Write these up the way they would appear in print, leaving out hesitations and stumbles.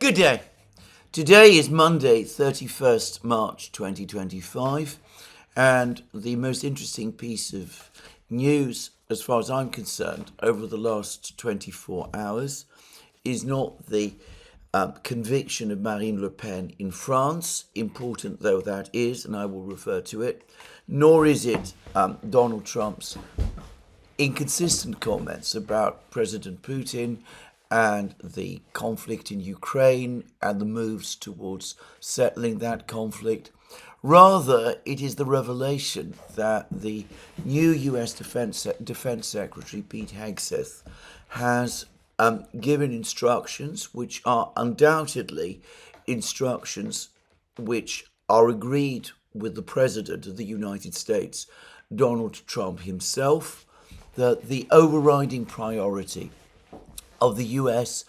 Good day. Today is Monday, 31st March 2025, and the most interesting piece of news, as far as I'm concerned, over the last 24 hours is not the conviction of Marine Le Pen in France, important though that is, and I will refer to it, nor is it Donald Trump's inconsistent comments about President Putin and the conflict in Ukraine and the moves towards settling that conflict. Rather, it is the revelation that the new US Defense Secretary, Pete Hegseth, has given instructions which are undoubtedly instructions which are agreed with the President of the United States, Donald Trump himself, that the overriding priority of the US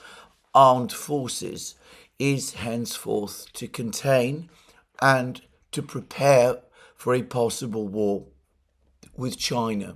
armed forces is henceforth to contain and to prepare for a possible war with China.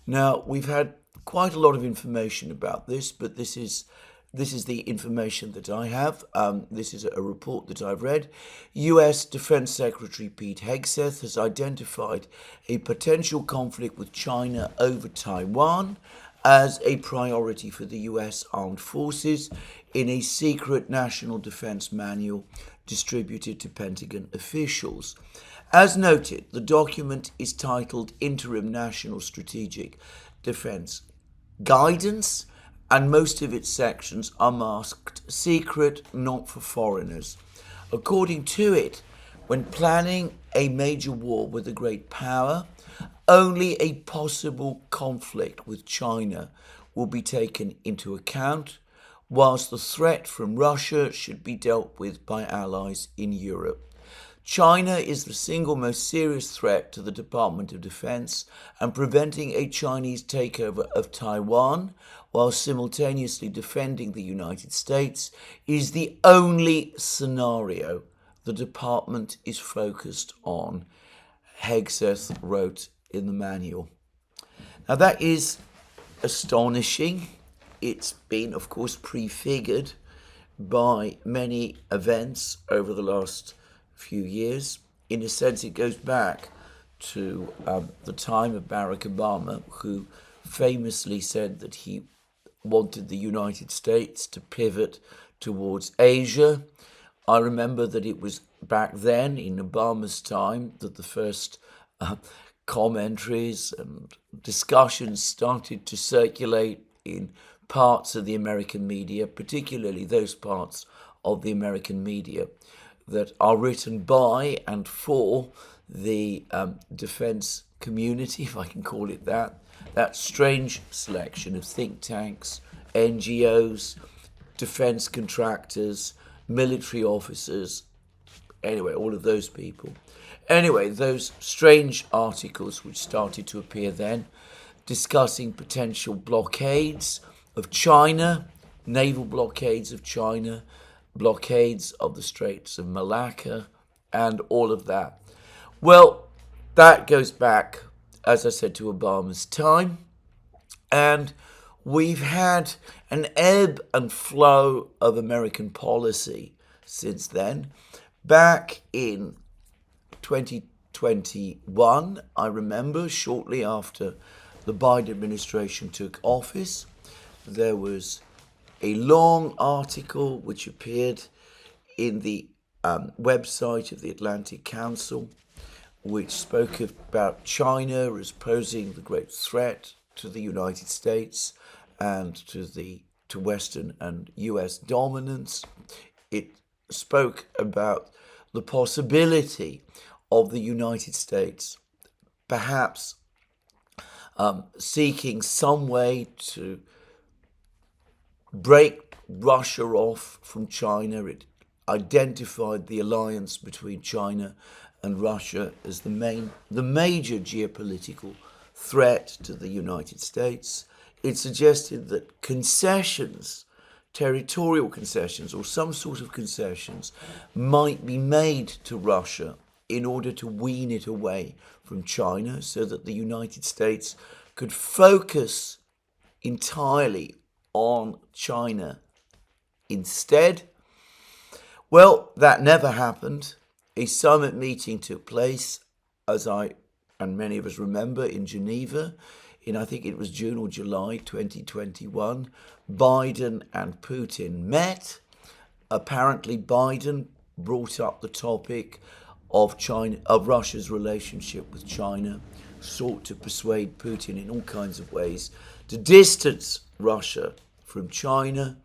Now, we've had quite a lot of information about this, but this is the information that I have. This is a report that I've read. US Defense Secretary Pete Hegseth has identified a potential conflict with China over Taiwan as a priority for the US armed forces in a secret national defense manual distributed to Pentagon officials. As noted, the document is titled Interim National Strategic Defense Guidance, and most of its sections are marked secret, not for foreigners. According to it, when planning a major war with a great power, only a possible conflict with China will be taken into account, whilst the threat from Russia should be dealt with by allies in Europe. China is the single most serious threat to the Department of Defense, and preventing a Chinese takeover of Taiwan while simultaneously defending the United States is the only scenario the department is focused on, Hegseth wrote in the manual. Now that is astonishing. It's been, of course, prefigured by many events over the last few years. In a sense, it goes back to the time of Barack Obama, who famously said that he wanted the United States to pivot towards Asia. I remember that it was back then, in Obama's time, that the first commentaries and discussions started to circulate in parts of the American media, particularly those parts of the American media that are written by and for the defense community, if I can call it that strange selection of think tanks, NGOs, defense contractors, military officers, anyway, all of those people. Anyway, those strange articles which started to appear then, discussing potential blockades of China, naval blockades of China, blockades of the Straits of Malacca, and all of that. Well, that goes back, as I said, to Obama's time, and we've had an ebb and flow of American policy since then. Back in 2021, I remember, shortly after the Biden administration took office, there was a long article which appeared in the website of the Atlantic Council, which spoke about China as posing the great threat to the United States and to Western and US dominance. It spoke about the possibility of the United States perhaps seeking some way to break Russia off from China. It identified the alliance between China and Russia as the major geopolitical threat to the United States. It suggested that concessions, territorial concessions or some sort of concessions, might be made to Russia in order to wean it away from China so that the United States could focus entirely on China instead. Well, that never happened. A summit meeting took place, as I and many of us remember, in Geneva in, I think it was June or July 2021. Biden and Putin met. Apparently, Biden brought up the topic of Russia's relationship with China, sought to persuade Putin in all kinds of ways to distance Russia from China.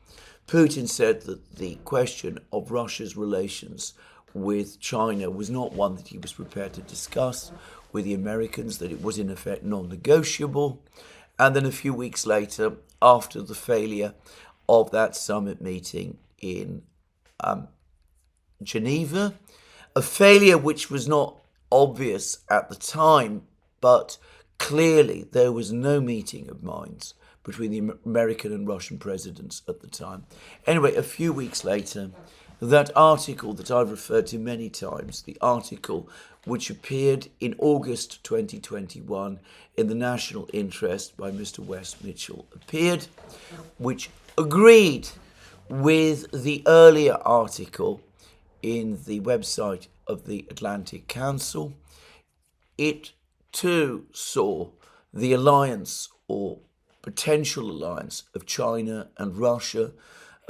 Putin said that the question of Russia's relations with China was not one that he was prepared to discuss with the Americans, that it was in effect non-negotiable. And then a few weeks later, after the failure of that summit meeting in Geneva, a failure which was not obvious at the time, but clearly there was no meeting of minds between the American and Russian presidents at the time. Anyway, a few weeks later, that article that I've referred to many times, the article which appeared in August 2021 in the National Interest by Mr. Wes Mitchell, appeared, which agreed with the earlier article in the website of the Atlantic Council. It too saw the alliance or potential alliance of China and Russia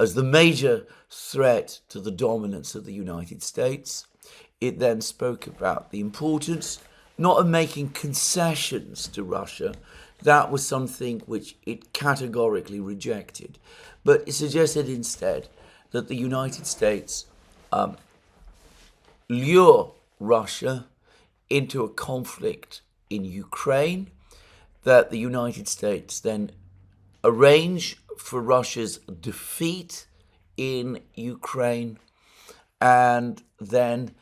as the major threat to the dominance of the United States. It then spoke about the importance not of making concessions to Russia. That was something which it categorically rejected. But it suggested instead that the United States lure Russia into a conflict in Ukraine, that the United States then arrange for Russia's defeat in Ukraine, and then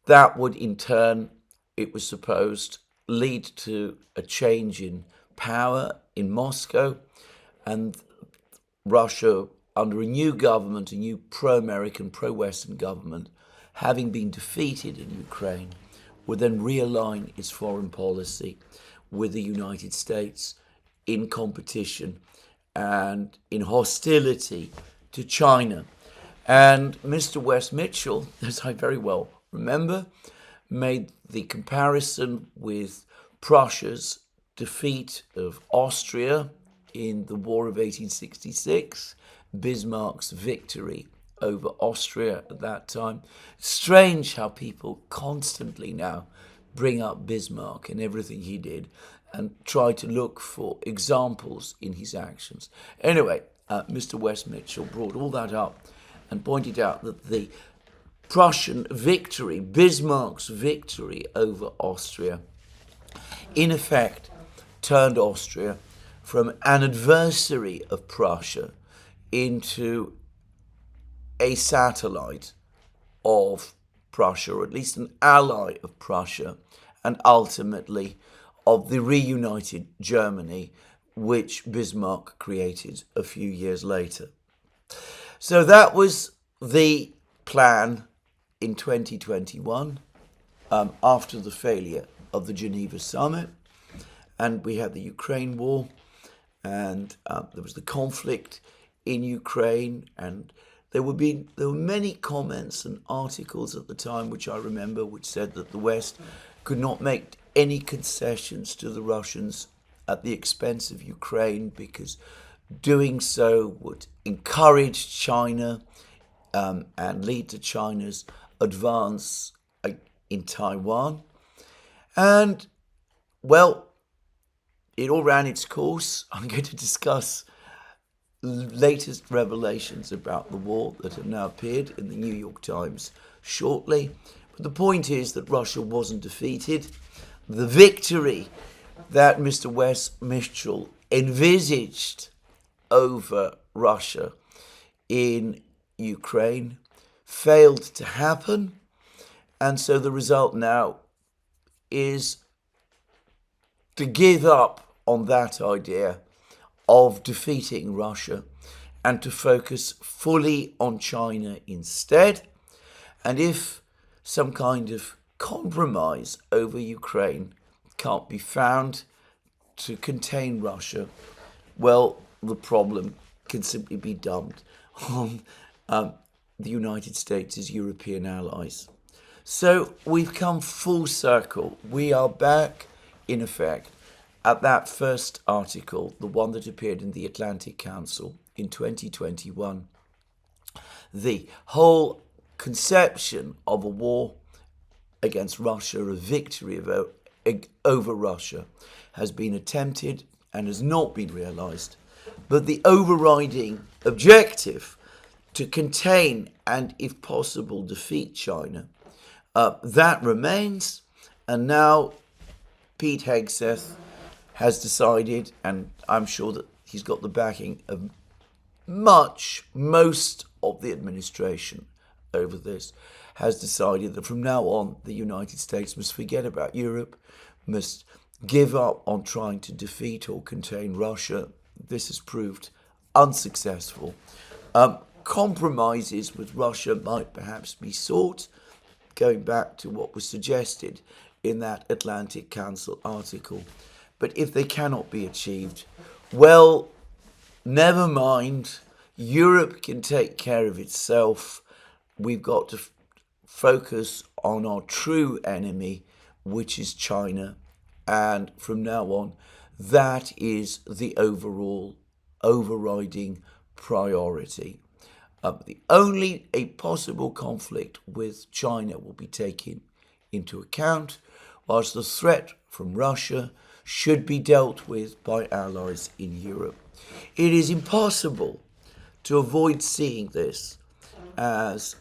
that would in turn, it was supposed, lead to a change in power in Moscow, and Russia, under a new government, a new pro-American, pro-Western government, having been defeated in Ukraine, would then realign its foreign policy with the United States in competition and in hostility to China. And Mr. Wes Mitchell, as I very well remember, made the comparison with Prussia's defeat of Austria in the War of 1866, Bismarck's victory over Austria at that time. Strange how people constantly now bring up Bismarck and everything he did and try to look for examples in his actions. Anyway, Mr. Wes Mitchell brought all that up and pointed out that the Prussian victory, Bismarck's victory over Austria, in effect turned Austria from an adversary of Prussia into a satellite of Prussia, or at least an ally of Prussia, and ultimately of the reunited Germany, which Bismarck created a few years later. So that was the plan in 2021, after the failure of the Geneva summit. And we had the Ukraine war, and there was the conflict in Ukraine, and there were many comments and articles at the time, which I remember, which said that the West could not make any concessions to the Russians at the expense of Ukraine, because doing so would encourage China and lead to China's advance in Taiwan. And, well, it all ran its course. I'm going to discuss latest revelations about the war that have now appeared in the New York Times shortly. But the point is that Russia wasn't defeated. The victory that Mr. Wes Mitchell envisaged over Russia in Ukraine failed to happen. And so the result now is to give up on that idea of defeating Russia and to focus fully on China instead. And if some kind of compromise over Ukraine can't be found to contain Russia, well, the problem can simply be dumped on the United States' European allies. So we've come full circle. We are back, in effect, at that first article, the one that appeared in the Atlantic Council in 2021. The whole conception of a war against Russia, a victory over Russia, has been attempted and has not been realized. But the overriding objective to contain and, if possible, defeat China, that remains. And now Pete Hegseth has decided, and I'm sure that he's got the backing of most of the administration over this, has decided that from now on the United States must forget about Europe, must give up on trying to defeat or contain Russia. This has proved unsuccessful. Compromises with Russia might perhaps be sought, going back to what was suggested in that Atlantic Council article. But if they cannot be achieved, well, never mind. Europe can take care of itself. We've got to focus on our true enemy, which is China. And from now on, that is the overall overriding priority. The only a possible conflict with China will be taken into account, whilst the threat from Russia should be dealt with by allies in Europe. It is impossible to avoid seeing this as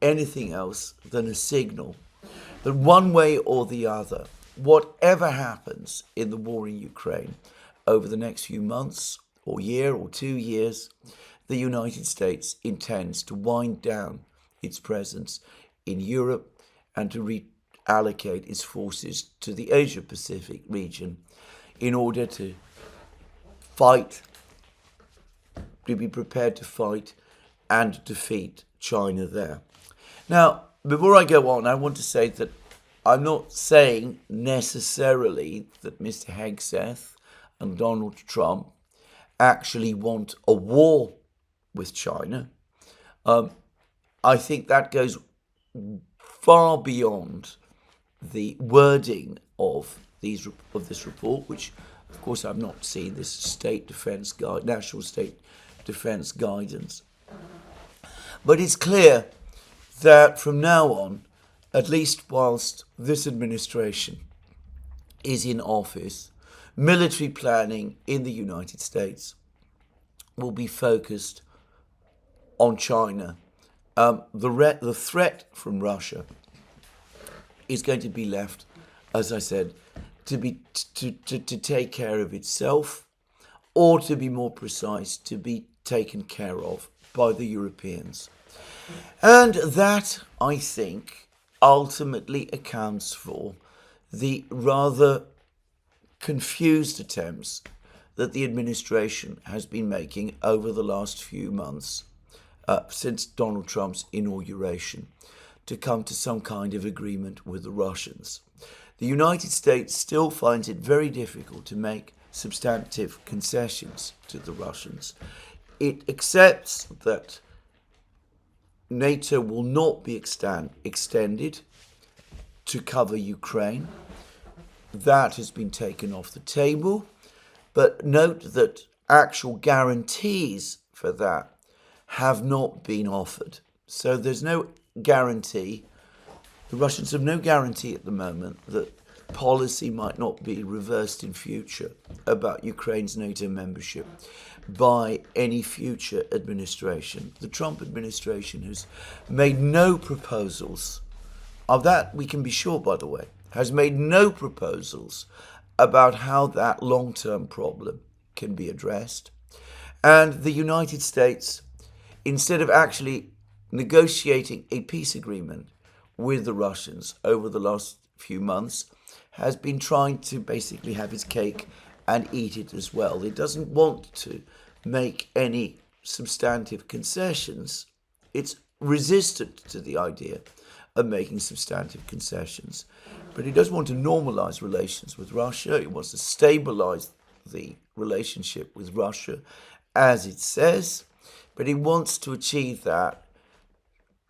anything else than a signal that one way or the other, whatever happens in the war in Ukraine over the next few months or year or 2 years, the United States intends to wind down its presence in Europe and to reallocate its forces to the Asia-Pacific region in order to fight, to be prepared to fight and defeat China there. Now, before I go on, I want to say that I'm not saying necessarily that Mr. Hegseth and Donald Trump actually want a war with China. I think that goes far beyond the wording of this report, which, of course, I've not seen this national state defense guidance. But it's clear that from now on, at least whilst this administration is in office, military planning in the United States will be focused on China. The threat from Russia is going to be left, as I said, to take care of itself, or to be more precise, to be taken care of by the Europeans. And that, I think, ultimately accounts for the rather confused attempts that the administration has been making over the last few months, since Donald Trump's inauguration, to come to some kind of agreement with the Russians. The United States still finds it very difficult to make substantive concessions to the Russians. It accepts that NATO will not be extended to cover Ukraine. That has been taken off the table. But note that actual guarantees for that have not been offered. So there's no guarantee. The Russians have no guarantee at the moment that policy might not be reversed in future about Ukraine's NATO membership by any future administration. The Trump administration has made no proposals. Of that we can be sure, by the way, has made no proposals about how that long-term problem can be addressed. And the United States, instead of actually negotiating a peace agreement with the Russians over the last few months, has been trying to basically have its cake and eat it as well. It doesn't want to make any substantive concessions. It's resistant to the idea of making substantive concessions. But it does want to normalize relations with Russia. It wants to stabilize the relationship with Russia, as it says. But it wants to achieve that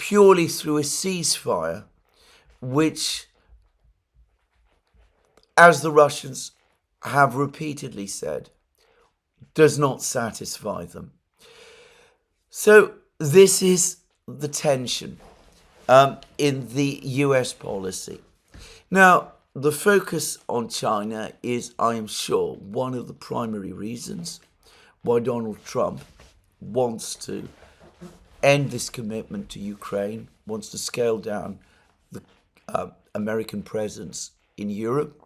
purely through a ceasefire, which, as the Russians have repeatedly said, does not satisfy them. So this is the tension in the US policy. Now, the focus on China is, I am sure, one of the primary reasons why Donald Trump wants to end this commitment to Ukraine, wants to scale down the American presence in Europe.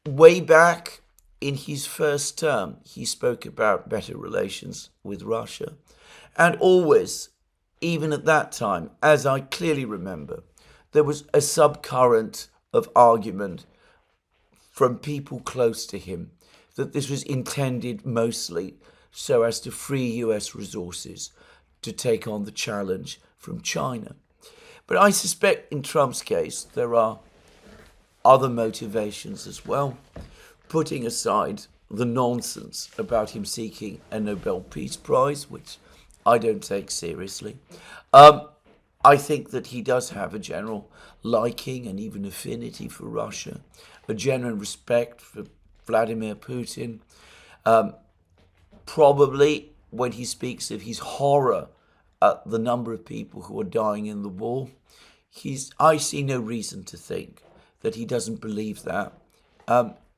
Way back in his first term, he spoke about better relations with Russia. And always, even at that time, as I clearly remember, there was a subcurrent of argument from people close to him that this was intended mostly so as to free US resources to take on the challenge from China. But I suspect in Trump's case there are other motivations as well, putting aside the nonsense about him seeking a Nobel Peace Prize, which I don't take seriously. I think that he does have a general liking and even affinity for Russia, a genuine respect for Vladimir Putin. Probably when he speaks of his horror at the number of people who are dying in the war, I see no reason to think that he doesn't believe that.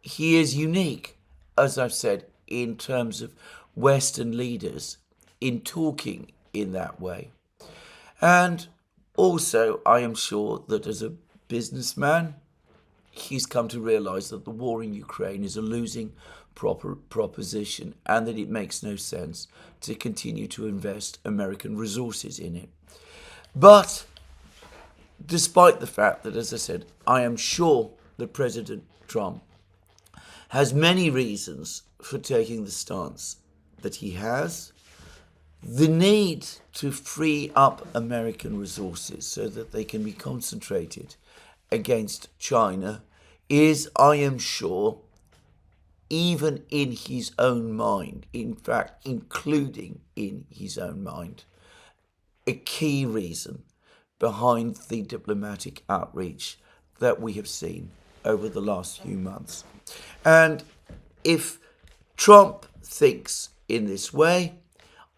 He is unique, as I've said, in terms of Western leaders in talking in that way. And also, I am sure that as a businessman, he's come to realize that the war in Ukraine is a losing proposition and that it makes no sense to continue to invest American resources in it. But despite the fact that, as I said, I am sure that President Trump has many reasons for taking the stance that he has, the need to free up American resources so that they can be concentrated against China is, I am sure, even in his own mind, in fact, including in his own mind, a key reason behind the diplomatic outreach that we have seen over the last few months. And if Trump thinks in this way,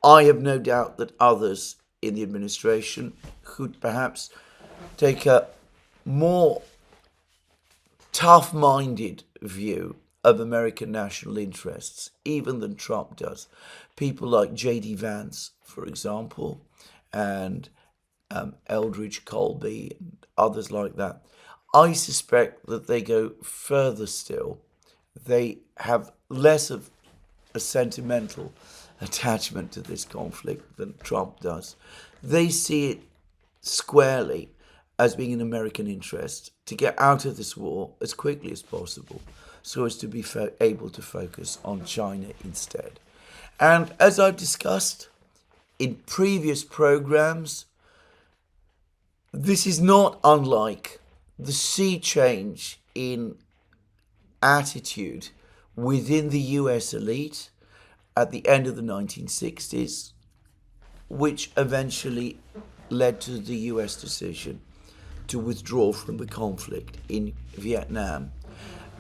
I have no doubt that others in the administration could perhaps take a more tough-minded view of American national interests, even than Trump does. People like J.D. Vance, for example, and Eldridge Colby and others like that. I suspect that they go further still. They have less of a sentimental attachment to this conflict than Trump does. They see it squarely as being in American interest to get out of this war as quickly as possible so as to be able to focus on China instead. And as I've discussed in previous programs, this is not unlike the sea change in attitude within the US elite at the end of the 1960s, which eventually led to the US decision to withdraw from the conflict in Vietnam.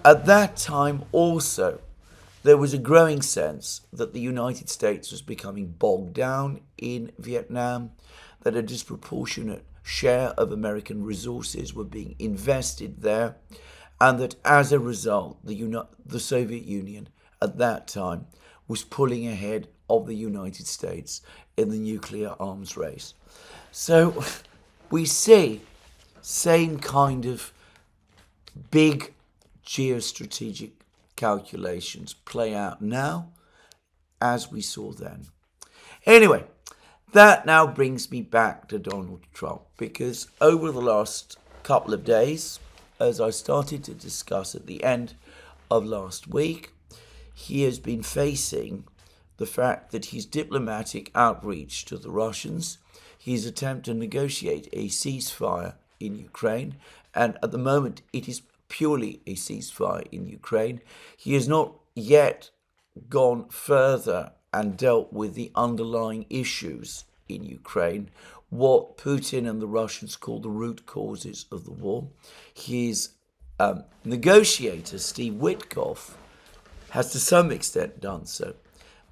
At that time also, there was a growing sense that the United States was becoming bogged down in Vietnam, that a disproportionate share of American resources were being invested there, and that as a result, the Soviet Union at that time was pulling ahead of the United States in the nuclear arms race. So we see same kind of big geostrategic calculations play out now as we saw then. Anyway, that now brings me back to Donald Trump, because over the last couple of days, as I started to discuss at the end of last week, he has been facing the fact that his diplomatic outreach to the Russians, his attempt to negotiate a ceasefire in Ukraine, and at the moment it is purely a ceasefire in Ukraine. He has not yet gone further and dealt with the underlying issues in Ukraine, what Putin and the Russians call the root causes of the war. His negotiator, Steve Witkoff, has to some extent done so,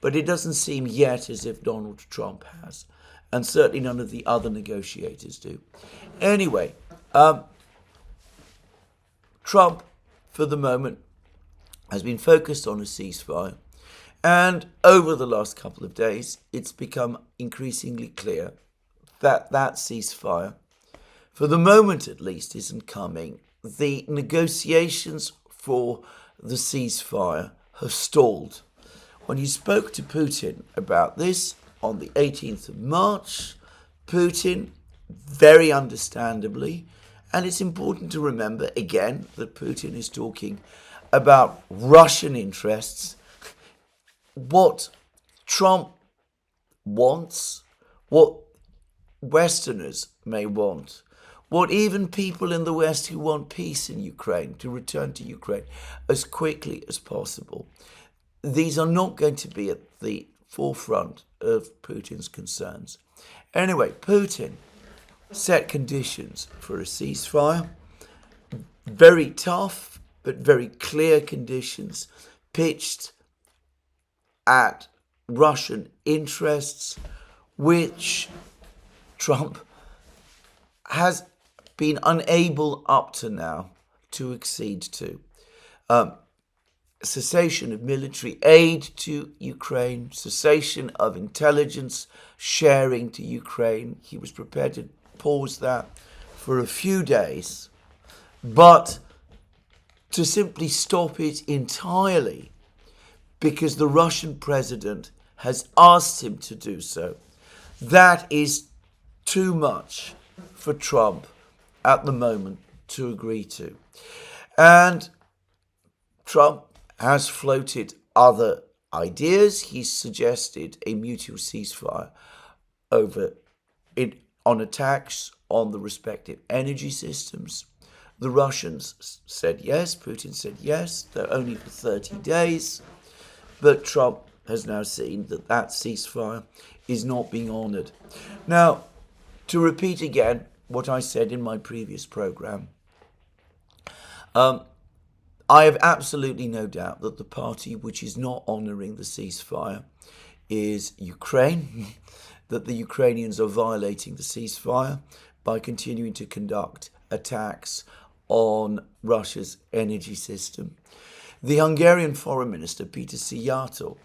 but it doesn't seem yet as if Donald Trump has, and certainly none of the other negotiators do. Anyway, Trump, for the moment, has been focused on a ceasefire, and over the last couple of days, it's become increasingly clear that that ceasefire, for the moment at least, isn't coming. The negotiations for the ceasefire have stalled. When he spoke to Putin about this on the 18th of March, Putin, very understandably, and it's important to remember again that Putin is talking about Russian interests, what Trump wants, what Westerners may want, what even people in the West who want peace in Ukraine, to return to Ukraine as quickly as possible. These are not going to be at the forefront of Putin's concerns. Anyway, Putin set conditions for a ceasefire, very tough but very clear conditions, pitched at Russian interests, which Trump has been unable up to now to accede to. Cessation of military aid to Ukraine, cessation of intelligence sharing to Ukraine. He was prepared to pause that for a few days, but to simply stop it entirely because the Russian president has asked him to do so, that is too much for Trump at the moment to agree to. And Trump has floated other ideas. He's suggested a mutual ceasefire on attacks on the respective energy systems. The Russians said yes, Putin said yes, though only for 30 days. But Trump has now seen that that ceasefire is not being honoured. Now, to repeat again what I said in my previous programme, I have absolutely no doubt that the party which is not honouring the ceasefire is Ukraine, that the Ukrainians are violating the ceasefire by continuing to conduct attacks on Russia's energy system. The Hungarian Foreign Minister, Peter Szijjártó,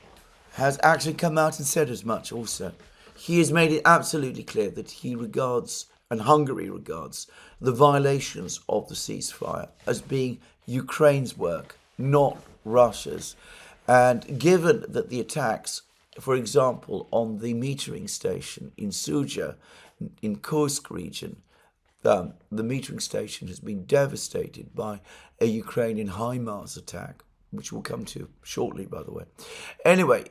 has actually come out and said as much also. He has made it absolutely clear that he regards, and Hungary regards, the violations of the ceasefire as being Ukraine's work, not Russia's. And given that the attacks, for example, on the metering station in Suja, in Kursk region, the metering station has been devastated by a Ukrainian HIMARS attack, which we'll come to shortly, by the way. Anyway,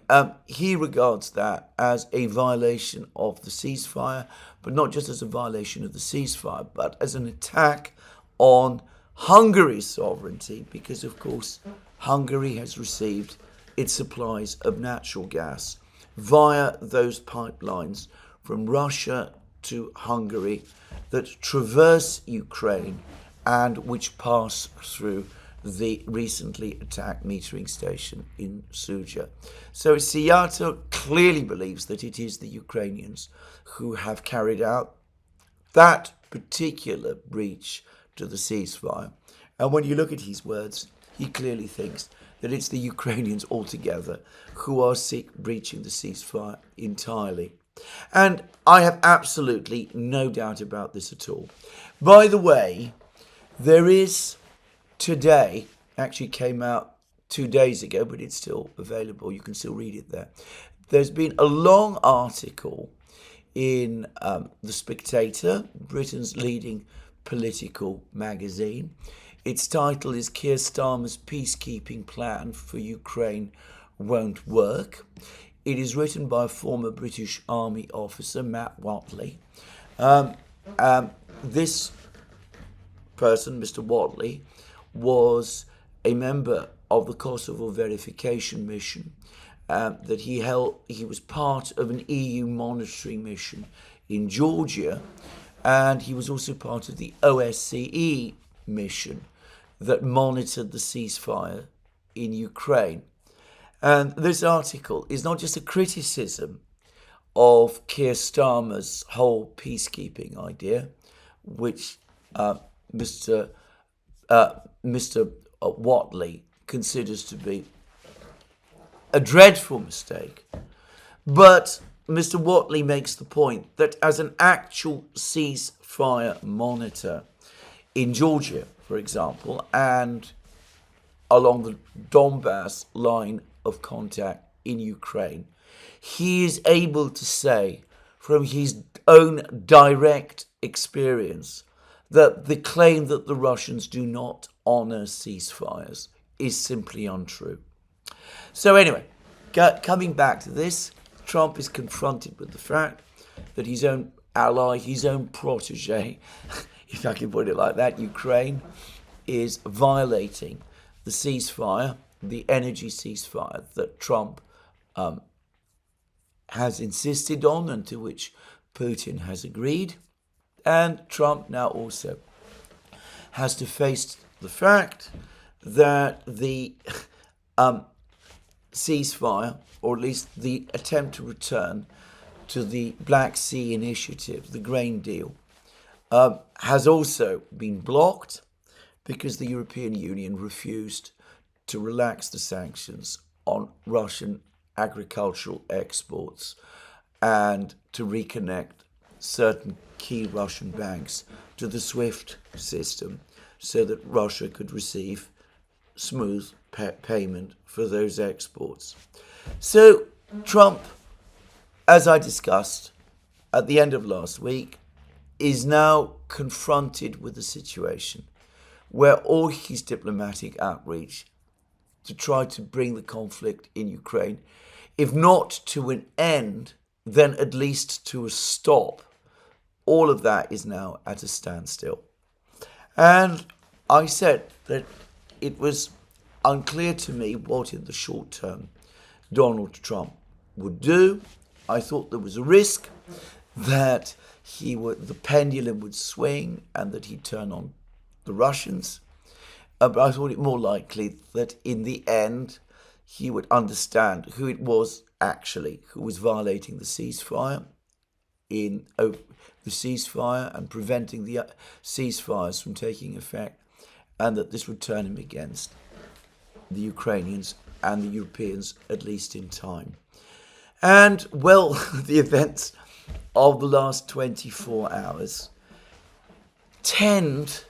he regards that as a violation of the ceasefire, but not just as a violation of the ceasefire, but as an attack on Hungary's sovereignty, because, of course, Hungary has received its supplies of natural gas via those pipelines from Russia to Hungary that traverse Ukraine and which pass through the recently attacked metering station in Suja. So Szijjártó clearly believes that it is the Ukrainians who have carried out that particular breach to the ceasefire. And when you look at his words, he clearly thinks that it's the Ukrainians altogether who are breaching the ceasefire entirely. And I have absolutely no doubt about this at all. By the way, there is today, actually came out 2 days ago, but it's still available. You can still read it there. There's been a long article in The Spectator, Britain's leading political magazine. Its title is Keir Starmer's Peacekeeping Plan for Ukraine Won't Work. It is written by a former British Army officer, Matt Whatley. This person, Mr. Whatley, was a member of the Kosovo verification mission that he was part of an EU monitoring mission in Georgia, and he was also part of the ODYSEE mission that monitored the ceasefire in Ukraine. And this article is not just a criticism of Keir Starmer's whole peacekeeping idea, which Mr. Whatley considers to be a dreadful mistake. But Mr. Whatley makes the point that as an actual ceasefire monitor in Georgia, for example, and along the Donbass line of contact in Ukraine, he is able to say from his own direct experience that the claim that the Russians do not honor ceasefires is simply untrue. So anyway, coming back to this, Trump is confronted with the fact that his own ally, his own protege, if I can put it like that, Ukraine, is violating the ceasefire, the energy ceasefire that Trump has insisted on and to which Putin has agreed. And Trump now also has to face the fact that the ceasefire, or at least the attempt to return to the Black Sea Initiative, the grain deal, has also been blocked because the European Union refused to relax the sanctions on Russian agricultural exports and to reconnect certain key Russian banks to the SWIFT system so that Russia could receive smooth payment for those exports. So Trump, as I discussed at the end of last week, is now confronted with a situation where all his diplomatic outreach to try to bring the conflict in Ukraine, if not to an end, then at least to a stop, all of that is now at a standstill. And I said that it was unclear to me what in the short term Donald Trump would do. I thought there was a risk that the pendulum would swing and that he'd turn on the Russians. But I thought it more likely that in the end he would understand who it was actually who was violating the ceasefire and preventing the ceasefires from taking effect, and that this would turn him against the Ukrainians and the Europeans, at least in time. And, well, the events of the last 24 hours tend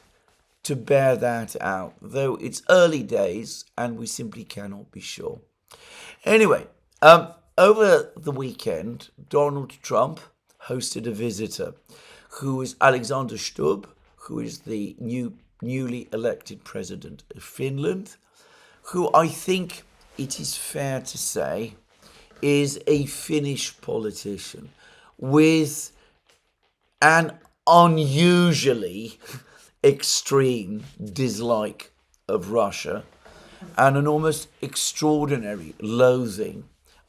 to bear that out, though it's early days and we simply cannot be sure. Anyway, over the weekend, Donald Trump hosted a visitor who is Alexander Stubb, who is the newly elected president of Finland, who I think it is fair to say is a Finnish politician with an unusually extreme dislike of Russia and an almost extraordinary loathing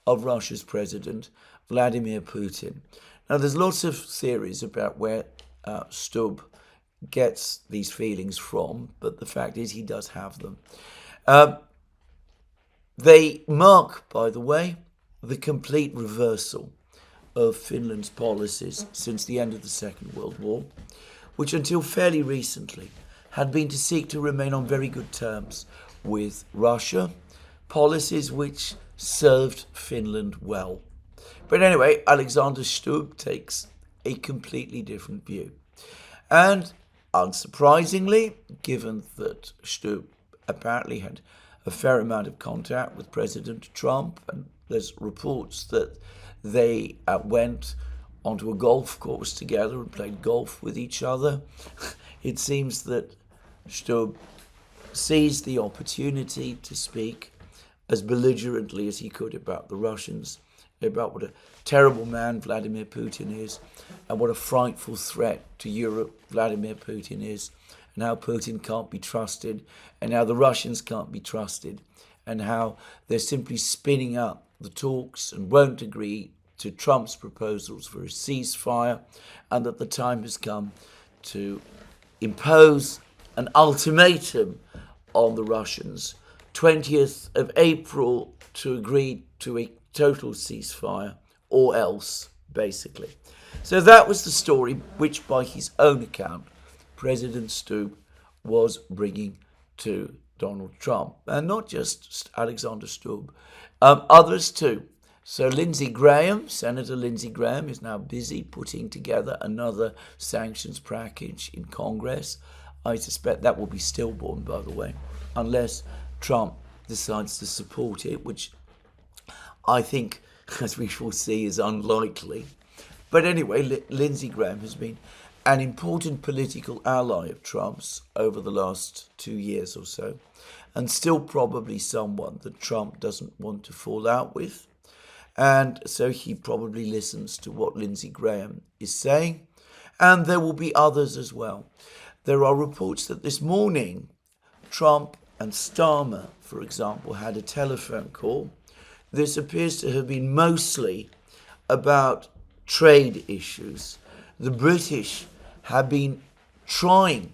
of Russia's president, Vladimir Putin. Now, there's lots of theories about where Stubb gets these feelings from, but the fact is he does have them. They mark, by the way, the complete reversal of Finland's policies since the end of the Second World War, which until fairly recently had been to seek to remain on very good terms with Russia, policies which served Finland well. But anyway, Alexander Stubb takes a completely different view. And unsurprisingly, given that Stubb apparently had a fair amount of contact with President Trump, and there's reports that they went onto a golf course together and played golf with each other, it seems that Stubb seized the opportunity to speak as belligerently as he could about the Russians, about what a terrible man Vladimir Putin is, and what a frightful threat to Europe Vladimir Putin is, and how Putin can't be trusted, and how the Russians can't be trusted, and how they're simply spinning up the talks and won't agree to Trump's proposals for a ceasefire, and that the time has come to impose an ultimatum on the Russians, 20th of April, to agree to a total ceasefire or else, basically. So that was the story which, by his own account, President Stubb was bringing to Donald Trump. And not just Alexander Stubb, others too. So Lindsey Graham, Senator Lindsey Graham, is now busy putting together another sanctions package in Congress. I suspect that will be stillborn, by the way, unless Trump decides to support it, which I think, as we shall see, is unlikely. But anyway, Lindsey Graham has been an important political ally of Trump's over the last 2 years or so, and still probably someone that Trump doesn't want to fall out with. And so he probably listens to what Lindsey Graham is saying, and there will be others as well. There are reports that this morning Trump and Starmer, for example, had a telephone call. This appears to have been mostly about trade issues. The British have been trying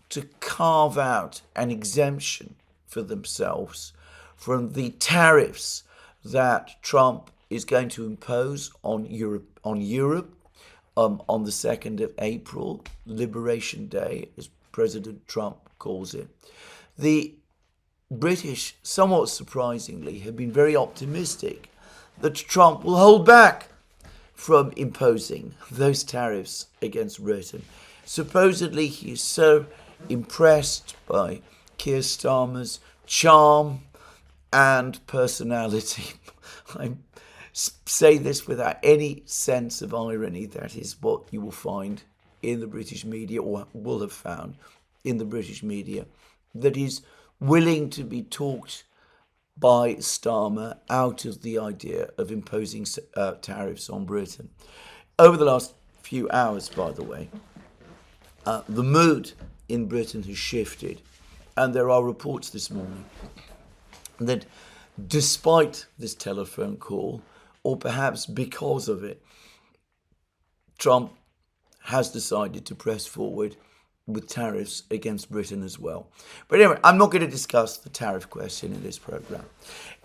to carve out an exemption for themselves from the tariffs that Trump is going to impose on Europe on the 2nd of April, Liberation Day, as President Trump calls it. The British, somewhat surprisingly, have been very optimistic that Trump will hold back from imposing those tariffs against Britain. Supposedly, he is so impressed by Keir Starmer's charm and personality. I say this without any sense of irony. That is what you will find in the British media, or will have found in the British media, that is willing to be talked by Starmer out of the idea of imposing tariffs on Britain. Over the last few hours, by the way, the mood in Britain has shifted, and there are reports this morning that despite this telephone call, or perhaps because of it, Trump has decided to press forward with tariffs against Britain as well. But anyway, I'm not going to discuss the tariff question in this program.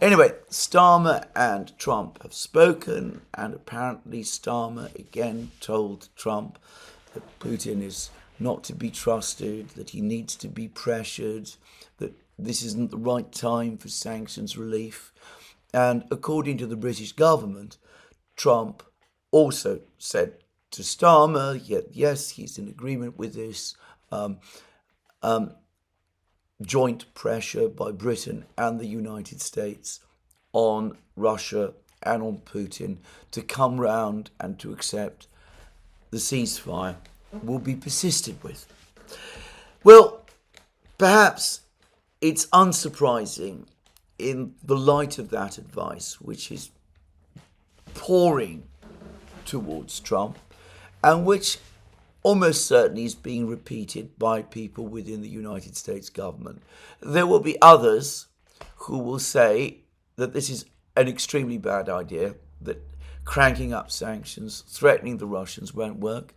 Anyway, Starmer and Trump have spoken, and apparently Starmer again told Trump that Putin is not to be trusted, that he needs to be pressured, that this isn't the right time for sanctions relief. And according to the British government, Trump also said to Starmer, yes, he's in agreement with this, joint pressure by Britain and the United States on Russia and on Putin to come round and to accept the ceasefire will be persisted with. Well, perhaps it's unsurprising in the light of that advice, which is pouring towards Trump, and which almost certainly is being repeated by people within the United States government. There will be others who will say that this is an extremely bad idea, that cranking up sanctions, threatening the Russians won't work.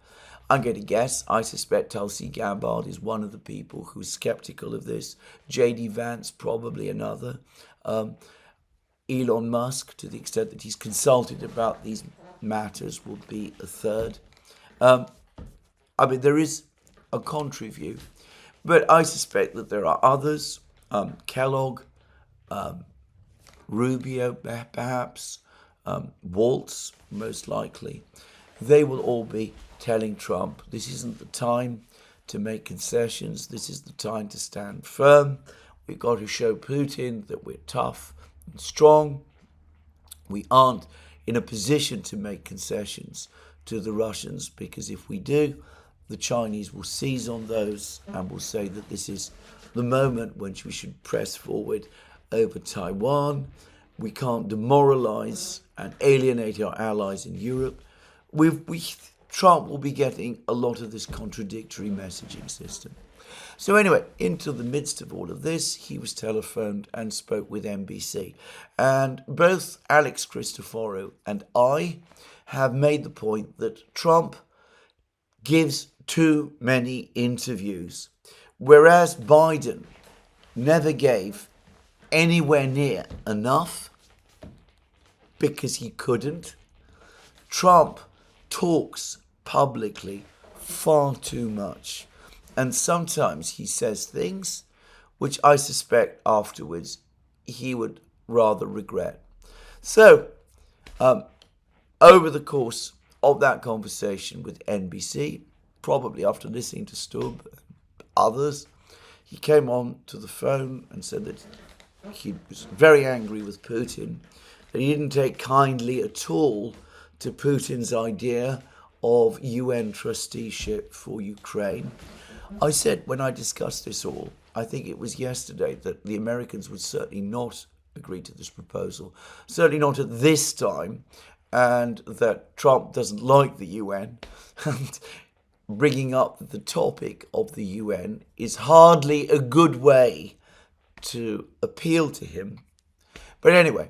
I'm going to guess, I suspect Tulsi Gabbard is one of the people who's skeptical of this. J.D. Vance, probably another. Elon Musk, to the extent that he's consulted about these matters, will be a third. There is a contrary view, but I suspect that there are others. Kellogg, Rubio, perhaps, Waltz, most likely. They will all be telling Trump, this isn't the time to make concessions. This is the time to stand firm. We've got to show Putin that we're tough and strong. We aren't in a position to make concessions to the Russians, because if we do, the Chinese will seize on those and will say that this is the moment when we should press forward over Taiwan. We can't demoralize and alienate our allies in Europe. Trump will be getting a lot of this contradictory messaging system. So anyway, into the midst of all of this, he was telephoned and spoke with NBC. And both Alex Christoforou and I have made the point that Trump gives too many interviews, whereas Biden never gave anywhere near enough because he couldn't. Trump talks publicly far too much. And sometimes he says things which I suspect afterwards he would rather regret. So, over the course of that conversation with NBC, probably after listening to Stubb and others, he came on to the phone and said that he was very angry with Putin, that he didn't take kindly at all to Putin's idea of UN trusteeship for Ukraine. I said when I discussed this all, I think it was yesterday, that the Americans would certainly not agree to this proposal, certainly not at this time, and that Trump doesn't like the UN, and bringing up the topic of the UN is hardly a good way to appeal to him. But anyway,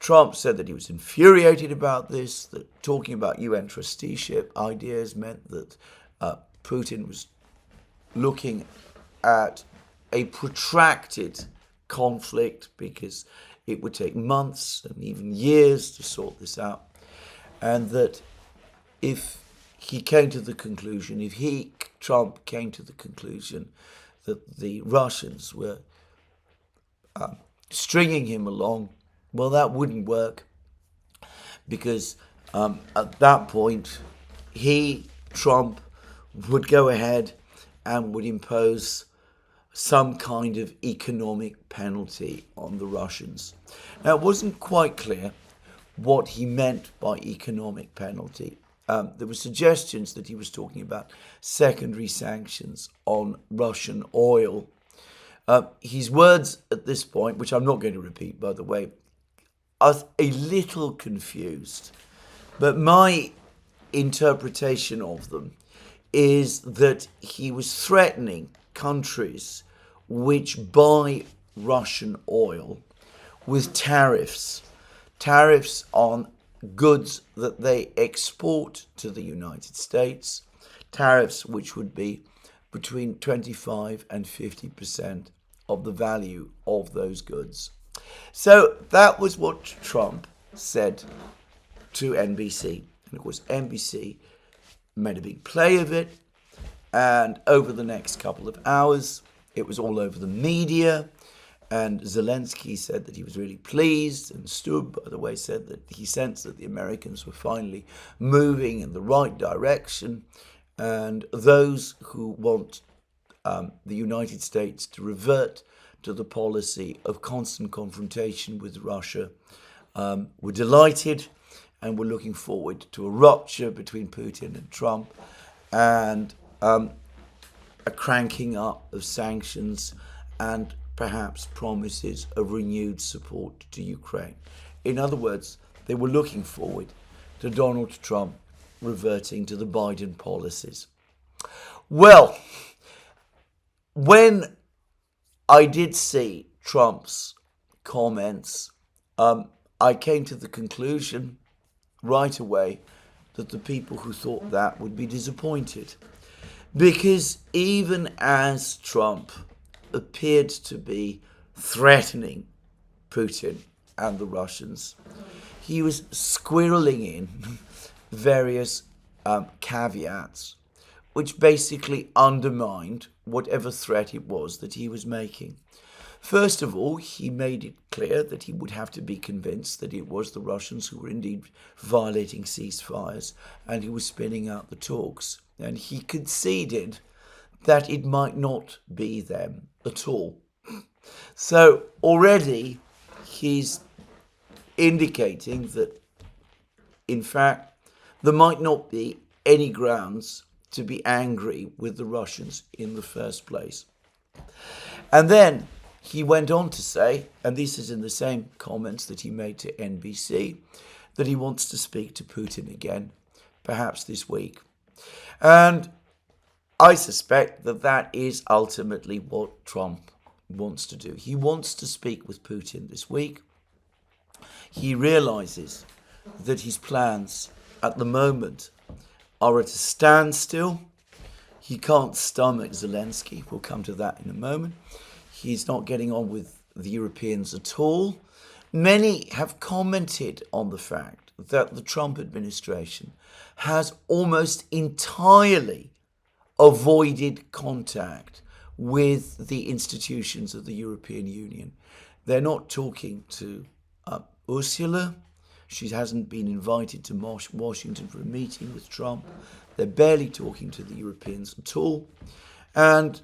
Trump said that he was infuriated about this, that talking about UN trusteeship ideas meant that Putin was looking at a protracted conflict because it would take months and even years to sort this out, and that if he came to the conclusion, Trump came to the conclusion that the Russians were stringing him along, well, that wouldn't work, because at that point, Trump, would go ahead and would impose some kind of economic penalty on the Russians. Now, it wasn't quite clear what he meant by economic penalty. There were suggestions that he was talking about secondary sanctions on Russian oil. His words at this point, which I'm not going to repeat, by the way, are a little confused. But my interpretation of them is that he was threatening countries which buy Russian oil with tariffs on goods that they export to the United States, tariffs which would be between 25 and 50% of the value of those goods. So that was what Trump said to NBC. And of course, NBC made a big play of it. And over the next couple of hours, it was all over the media. And Zelensky said that he was really pleased. And Stubb, by the way, said that he sensed that the Americans were finally moving in the right direction. And those who want the United States to revert to the policy of constant confrontation with Russia were delighted and were looking forward to a rupture between Putin and Trump and a cranking up of sanctions and perhaps promises of renewed support to Ukraine. In other words, they were looking forward to Donald Trump reverting to the Biden policies. Well, when I did see Trump's comments, I came to the conclusion right away that the people who thought that would be disappointed. Because even as Trump appeared to be threatening Putin and the Russians, he was squirreling in various caveats, which basically undermined whatever threat it was that he was making. First of all, he made it clear that he would have to be convinced that it was the Russians who were indeed violating ceasefires and who were spinning out the talks. And he conceded that it might not be them at all. So already he's indicating that, in fact, there might not be any grounds to be angry with the Russians in the first place. And then he went on to say, and this is in the same comments that he made to NBC, that he wants to speak to Putin again perhaps this week. And I suspect that that is ultimately what Trump wants to do. He wants to speak with Putin this week. He realizes that his plans at the moment are at a standstill. He can't stomach Zelensky. We'll come to that in a moment. He's not getting on with the Europeans at all. Many have commented on the fact that the Trump administration has almost entirely avoided contact with the institutions of the European Union. They're not talking to Ursula. She hasn't been invited to Washington for a meeting with Trump. They're barely talking to the Europeans at all. And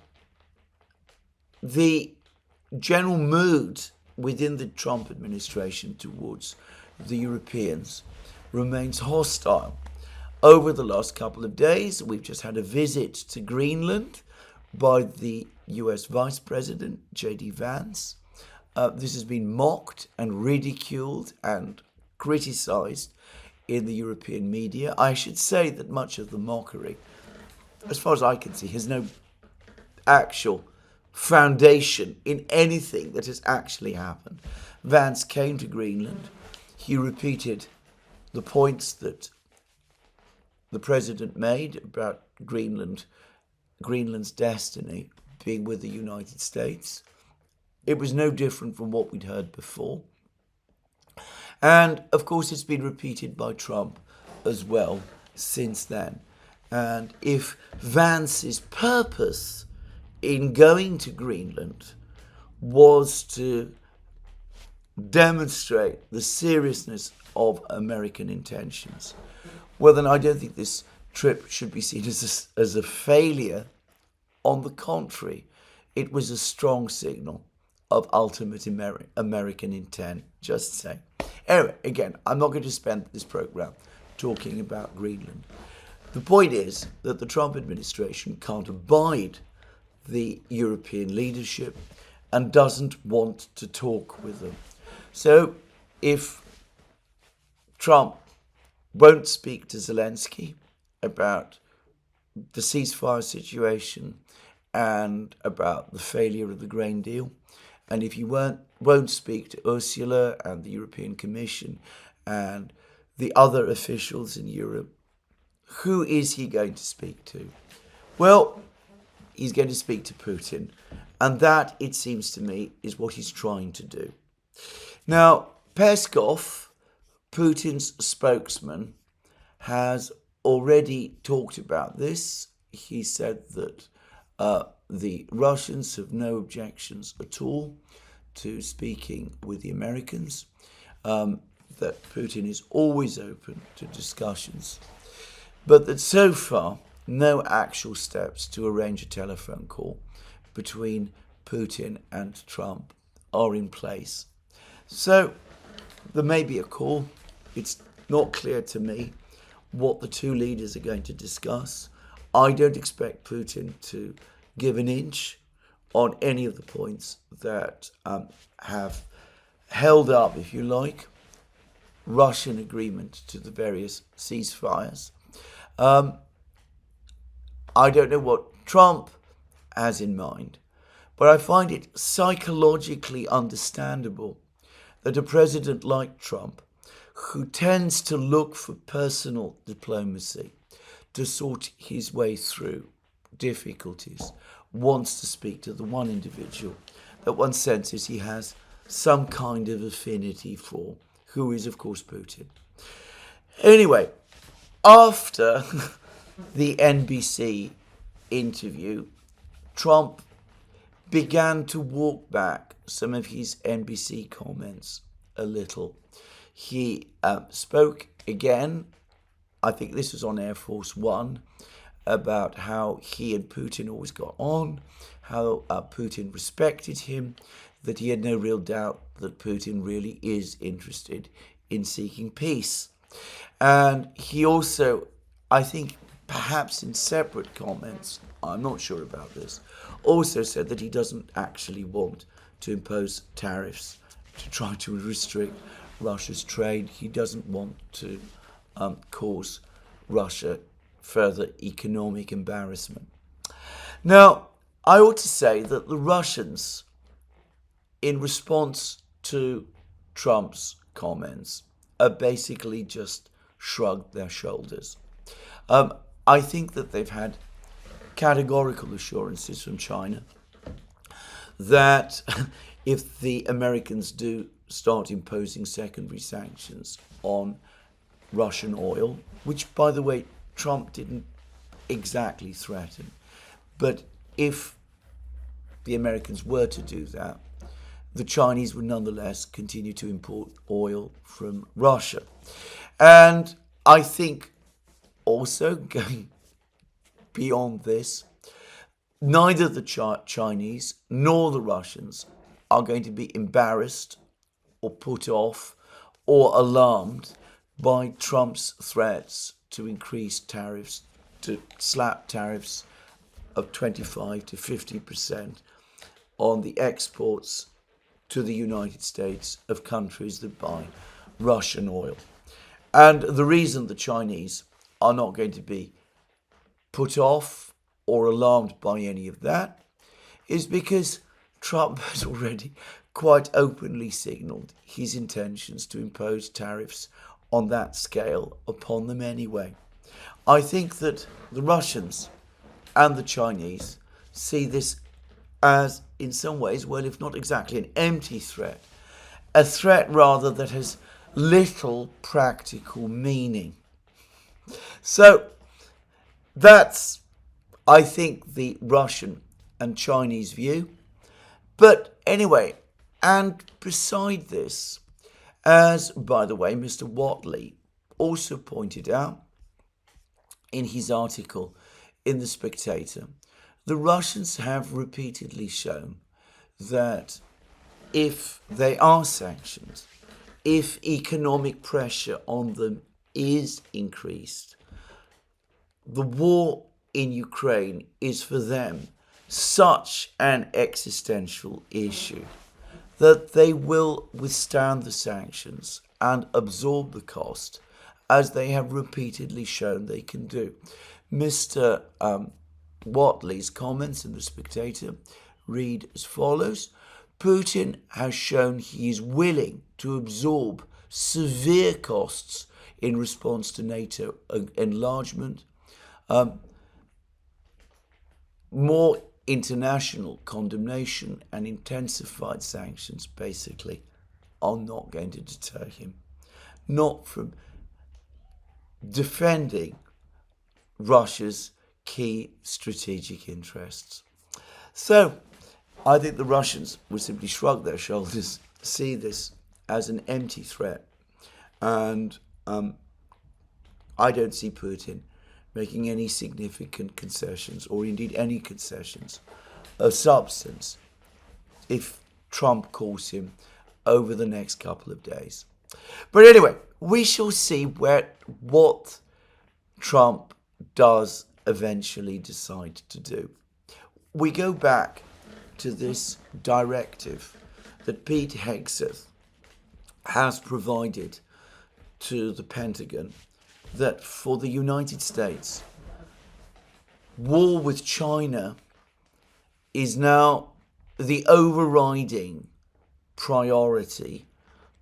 the general mood within the Trump administration towards the Europeans remains hostile. Over the last couple of days, we've just had a visit to Greenland by the US Vice President, J.D. Vance. This has been mocked and ridiculed and criticized in the European media. I should say that much of the mockery, as far as I can see, has no actual foundation in anything that has actually happened. Vance came to Greenland. He repeated the points that the president made about Greenland's destiny being with the United States. It was no different from what we'd heard before. And of course, it's been repeated by Trump as well since then. And if Vance's purpose in going to Greenland was to demonstrate the seriousness of American intentions, well, then I don't think this trip should be seen as a failure. On the contrary, it was a strong signal of ultimate American intent, just saying. Anyway, again, I'm not going to spend this program talking about Greenland. The point is that the Trump administration can't abide the European leadership and doesn't want to talk with them. So if Trump won't speak to Zelensky about the ceasefire situation and about the failure of the grain deal, and if he won't speak to Ursula and the European Commission and the other officials in Europe, who is he going to speak to? Well, he's going to speak to Putin. And that, it seems to me, is what he's trying to do. Now, Peskov, Putin's spokesman, has already talked about this. He said that the Russians have no objections at all to speaking with the Americans, that Putin is always open to discussions, but that so far no actual steps to arrange a telephone call between Putin and Trump are in place. So there may be a call. It's not clear to me what the two leaders are going to discuss. I don't expect Putin to give an inch on any of the points that have held up, if you like, Russian agreement to the various ceasefires. I don't know what Trump has in mind, but I find it psychologically understandable that a president like Trump, who tends to look for personal diplomacy to sort his way through difficulties, wants to speak to the one individual that one senses he has some kind of affinity for, who is, of course, Putin. Anyway, after the NBC interview, Trump began to walk back some of his NBC comments a little. He spoke again, I think this was on Air Force One, about how he and Putin always got on, how Putin respected him, that he had no real doubt that Putin really is interested in seeking peace. And he also, I think, perhaps in separate comments, I'm not sure about this, also said that he doesn't actually want to impose tariffs to try to restrict Russia's trade. He doesn't want to cause Russia further economic embarrassment. Now, I ought to say that the Russians, in response to Trump's comments, basically just shrugged their shoulders. I think that they've had categorical assurances from China that if the Americans do start imposing secondary sanctions on Russian oil, which, by the way, Trump didn't exactly threaten, but if the Americans were to do that, the Chinese would nonetheless continue to import oil from Russia. And I think also going beyond this, neither the Chinese nor the Russians are going to be embarrassed or put off or alarmed by Trump's threats to increase tariffs, to slap tariffs of 25 to 50% on the exports to the United States of countries that buy Russian oil. And the reason the Chinese are not going to be put off or alarmed by any of that is because Trump has already quite openly signalled his intentions to impose tariffs on that scale upon them anyway. I think that the Russians and the Chinese see this as, in some ways, well, if not exactly an empty threat, a threat rather that has little practical meaning. So that's, I think, the Russian and Chinese view. But anyway, and beside this, as, by the way, Mr. Watley also pointed out in his article in The Spectator, the Russians have repeatedly shown that if they are sanctioned, if economic pressure on them is increased, the war in Ukraine is for them such an existential issue that they will withstand the sanctions and absorb the cost, as they have repeatedly shown they can do. Mr. Watley's comments in The Spectator read as follows: Putin has shown he is willing to absorb severe costs in response to NATO enlargement, more international condemnation and intensified sanctions basically are not going to deter him, not from defending Russia's key strategic interests. So I think the Russians would simply shrug their shoulders, see this as an empty threat, and I don't see Putin making any significant concessions, or indeed any concessions of substance, if Trump calls him over the next couple of days. But anyway, we shall see what Trump does eventually decide to do. We go back to this directive that Pete Hegseth has provided to the Pentagon, that for the United States, war with China is now the overriding priority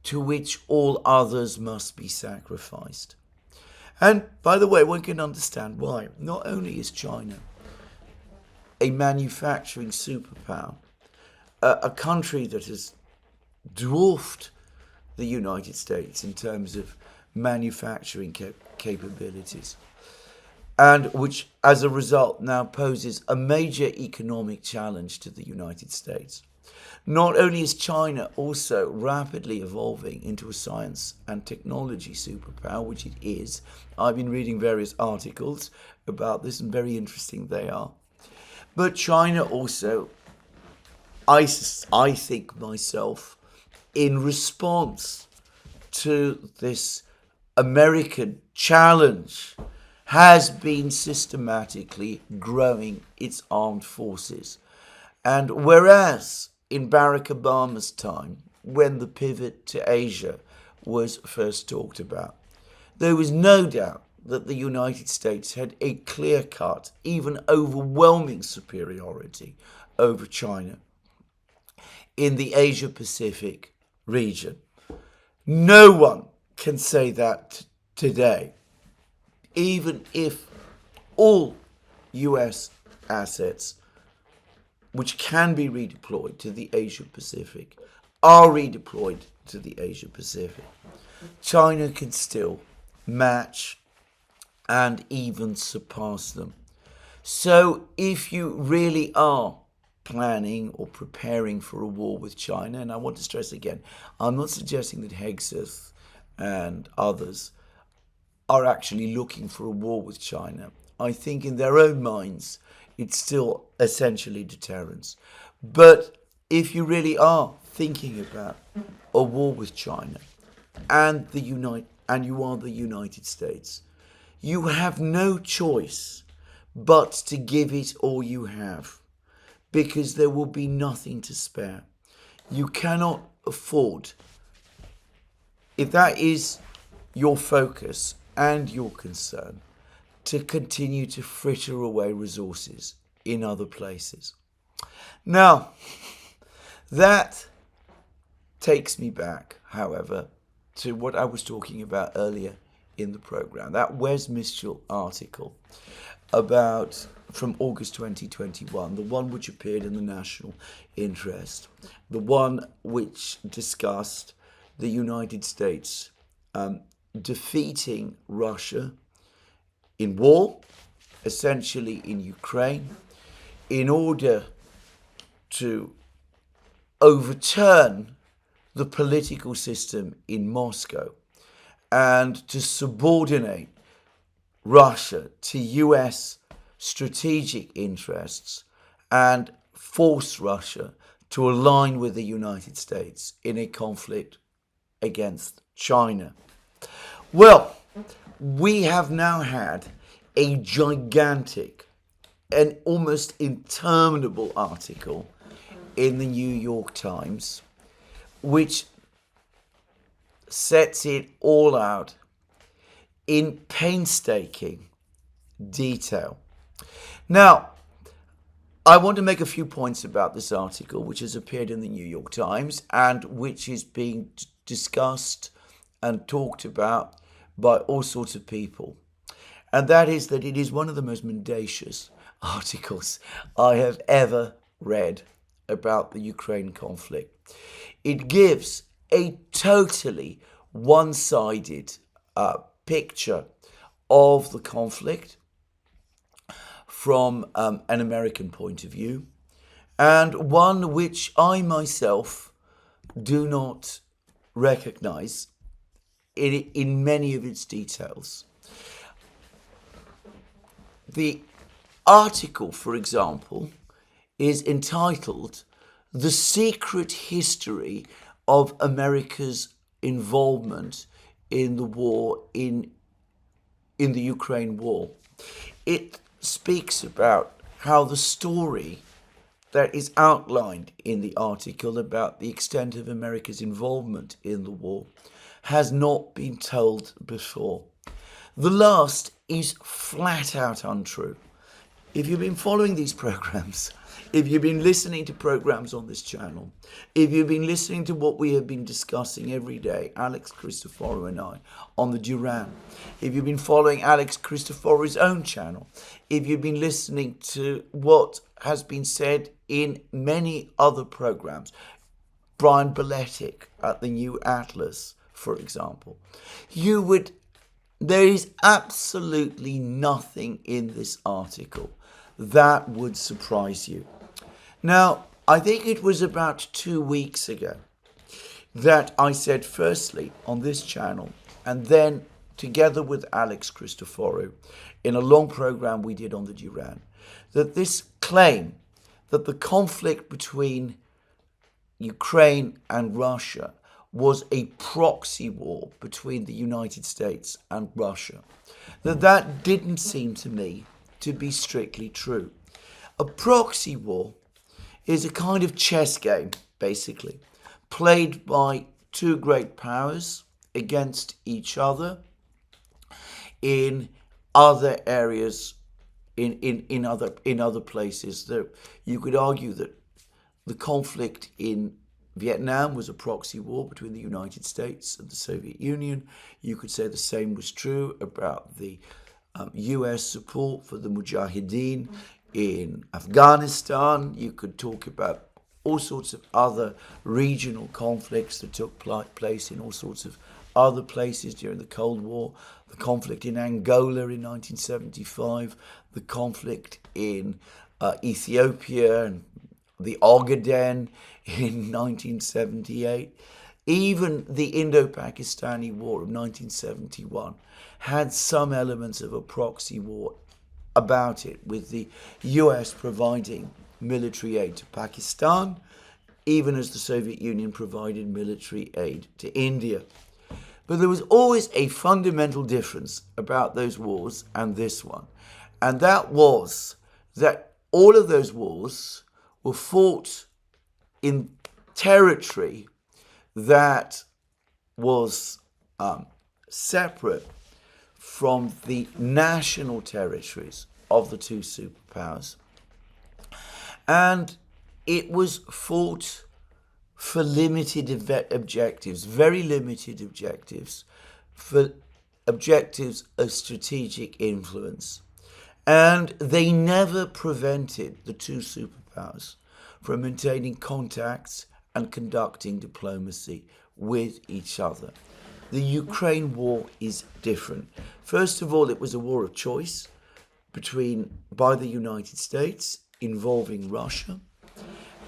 to which all others must be sacrificed. And by the way, one can understand why. Not only is China a manufacturing superpower, a country that has dwarfed the United States in terms of manufacturing capabilities, and which as a result now poses a major economic challenge to the United States. Not only is China also rapidly evolving into a science and technology superpower, which it is. I've been reading various articles about this, and very interesting they are. But China also, I think myself, in response to this American challenge, has been systematically growing its armed forces. And whereas in Barack Obama's time, when the pivot to Asia was first talked about, there was no doubt that the United States had a clear-cut, even overwhelming superiority over China in the Asia-Pacific region. No one can say that today, even if all US assets which can be redeployed to the Asia-Pacific are redeployed to the Asia-Pacific. China can still match and even surpass them. So if you really are planning or preparing for a war with China, and I want to stress again, I'm not suggesting that Hegseth and others are actually looking for a war with China. I think in their own minds, it's still essentially deterrence. But if you really are thinking about a war with China and you are the United States, you have no choice but to give it all you have, because there will be nothing to spare. You cannot afford, if that is your focus and your concern, to continue to fritter away resources in other places. Now, that takes me back, however, to what I was talking about earlier in the program, that Wes Mitchell article from August 2021, the one which appeared in the National Interest, the one which discussed the United States defeating Russia in war, essentially in Ukraine, in order to overturn the political system in Moscow and to subordinate Russia to US strategic interests and force Russia to align with the United States in a conflict against China. Well, we have now had a gigantic and almost interminable article in the New York Times, which sets it all out in painstaking detail. Now, I want to make a few points about this article, which has appeared in the New York Times and which is being discussed and talked about by all sorts of people. And that is that it is one of the most mendacious articles I have ever read about the Ukraine conflict. It gives a totally one-sided picture of the conflict from an American point of view, and one which I myself do not recognize in many of its details. The article, for example, is entitled "The Secret History of America's Involvement in the War in the Ukraine War." It speaks about how the story that is outlined in the article about the extent of America's involvement in the war has not been told before. The last is flat out untrue. If you've been following these programs, if you've been listening to programs on this channel, if you've been listening to what we have been discussing every day, Alex Christoforou and I, on the Duran, if you've been following Alex Christoforou's own channel, if you've been listening to what has been said in many other programs, Brian Beletic at the New Atlas, for example, there is absolutely nothing in this article that would surprise you. Now, I think it was about 2 weeks ago that I said, firstly, on this channel, and then together with Alex Christoforou, in a long program we did on the Duran, that this claim that the conflict between Ukraine and Russia was a proxy war between the United States and Russia, that didn't seem to me to be strictly true. A proxy war is a kind of chess game, basically, played by two great powers against each other in other areas in other places. That you could argue that the conflict in Vietnam was a proxy war between the United States and the Soviet Union. You could say the same was true about the US support for the Mujahideen in Afghanistan. You could talk about all sorts of other regional conflicts that took place in all sorts of other places during the Cold War. The conflict in Angola in 1975, the conflict in Ethiopia and the Ogaden in 1978, even the Indo-Pakistani War of 1971 had some elements of a proxy war about it, with the US providing military aid to Pakistan, even as the Soviet Union provided military aid to India. But there was always a fundamental difference about those wars and this one, and that was that all of those wars were fought in territory that was separate from the national territories of the two superpowers. And it was fought for limited objectives, very limited objectives, for objectives of strategic influence. And they never prevented the two superpowers from maintaining contacts and conducting diplomacy with each other. The Ukraine war is different. First of all, it was a war of choice by the United States involving Russia.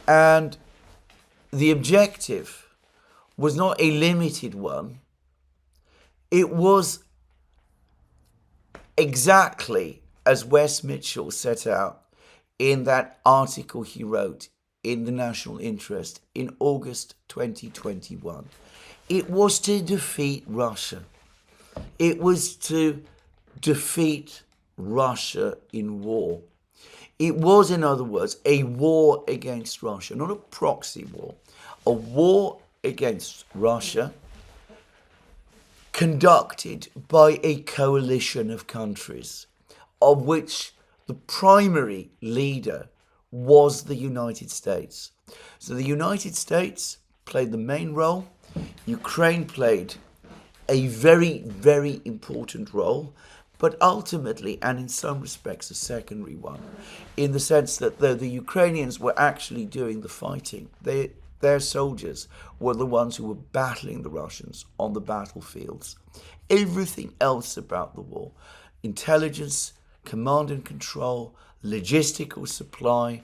And the objective was not a limited one. It was exactly as Wes Mitchell set out in that article he wrote in the National Interest in August 2021. It was to defeat Russia. It was to defeat Russia in war. It was, in other words, a war against Russia, not a proxy war, a war against Russia conducted by a coalition of countries, of which the primary leader was the United States. So the United States played the main role. Ukraine played a very, very important role, but ultimately, and in some respects, a secondary one, in the sense that though the Ukrainians were actually doing the fighting, their soldiers were the ones who were battling the Russians on the battlefields. Everything else about the war, intelligence, command and control, logistical supply,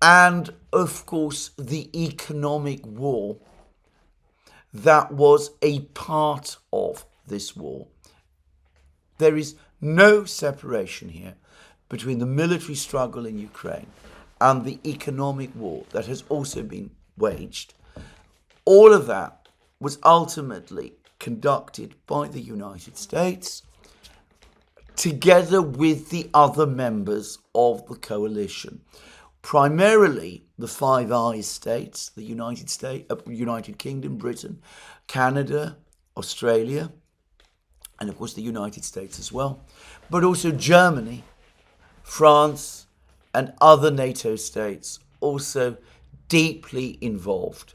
and of course the economic war that was a part of this war. There is no separation here between the military struggle in Ukraine and the economic war that has also been waged. All of that was ultimately conducted by the United States together with the other members of the coalition. Primarily the Five Eyes states, the United Kingdom, Britain, Canada, Australia, and of course the United States as well, but also Germany, France, and other NATO states also deeply involved.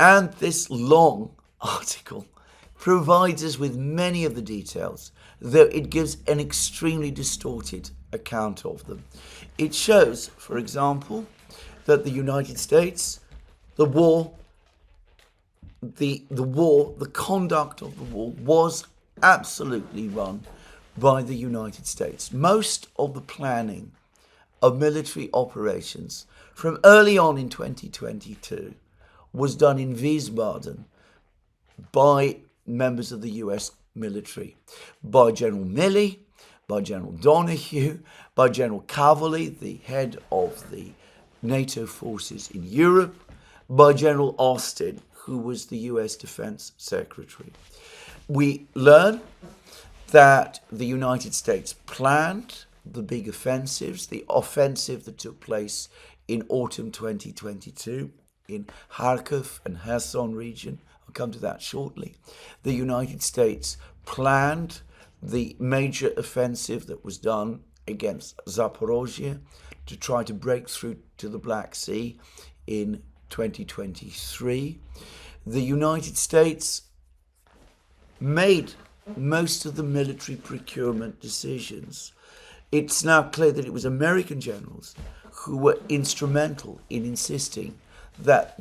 And this long article provides us with many of the details, though it gives an extremely distorted account of them. It shows, for example, that the United States, the conduct of the war was absolutely run by the United States. Most of the planning of military operations from early on in 2022 was done in Wiesbaden by members of the US military, by General Milley, by General Donahue, by General Cavalli, the head of the NATO forces in Europe, by General Austin, who was the US Defense Secretary. We learn that the United States planned the big offensives, the offensive that took place in autumn 2022 in Kharkiv and Kherson region. I'll come to that shortly. The United States planned the major offensive that was done against Zaporozhye to try to break through to the Black Sea in 2023. The United States made most of the military procurement decisions. It's now clear that it was American generals who were instrumental in insisting that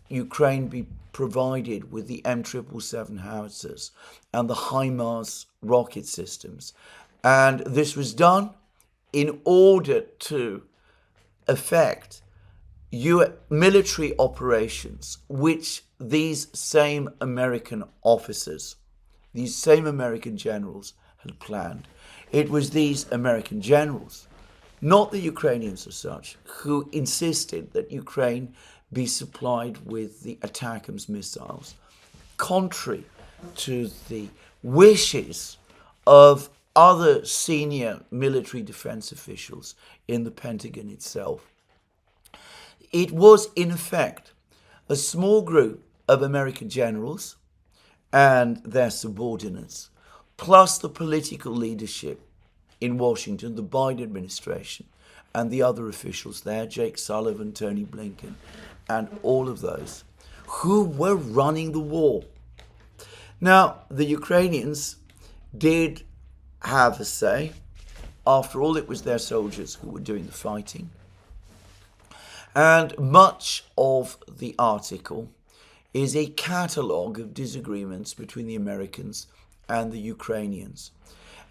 Ukraine be provided with the M777 howitzers and the HIMARS rocket systems. And this was done in order to effect military operations which these same American officers, these same American generals had planned. It was these American generals, not the Ukrainians as such, who insisted that Ukraine be supplied with the ATACMS missiles, contrary to the wishes of other senior military defense officials in the Pentagon itself. It was, in effect, a small group of American generals and their subordinates, plus the political leadership in Washington, the Biden administration, and the other officials there, Jake Sullivan, Tony Blinken, and all of those, who were running the war. Now, the Ukrainians did have a say. After all, it was their soldiers who were doing the fighting. And much of the article is a catalogue of disagreements between the Americans and the Ukrainians.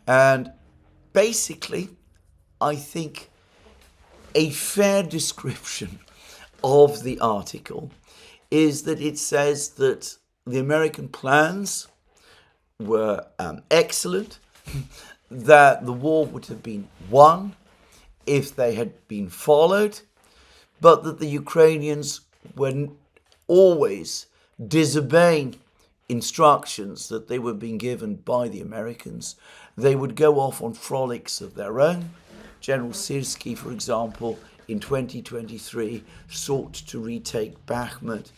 And basically, I think a fair description of the article is that it says that the American plans were excellent, that the war would have been won if they had been followed, but that the Ukrainians were always disobeying instructions that they were being given by the Americans. They would go off on frolics of their own. General Syrskyi, for example, in 2023 sought to retake Bakhmut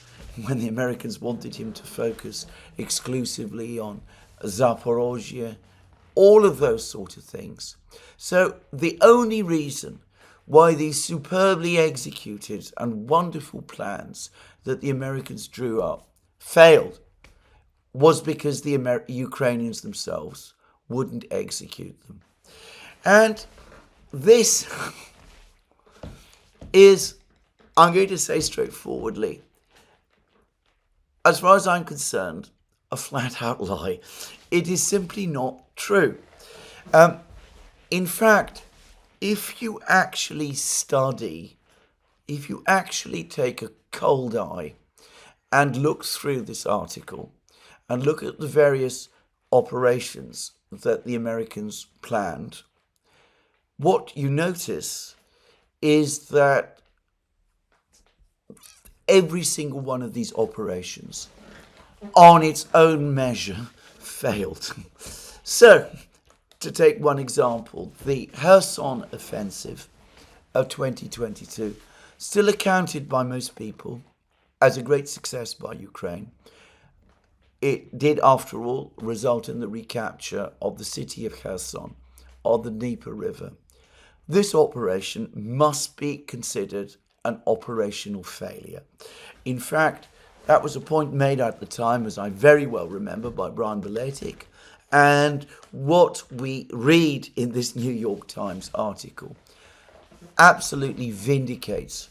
when the Americans wanted him to focus exclusively on Zaporozhye, all of those sort of things. So the only reason why these superbly executed and wonderful plans that the Americans drew up failed was because the Ukrainians themselves wouldn't execute them. And this is, I'm going to say straightforwardly, as far as I'm concerned, a flat-out lie. It is simply not true. In fact, if you actually study, if you actually take a cold eye and look through this article and look at the various operations that the Americans planned, what you notice is that every single one of these operations, on its own measure, failed. So, to take one example, the Kherson offensive of 2022, still accounted by most people as a great success by Ukraine. It did, after all, result in the recapture of the city of Kherson on the Dnieper River. This operation must be considered an operational failure. In fact, that was a point made at the time, as I very well remember, by Brian Beletic. And what we read in this New York Times article absolutely vindicates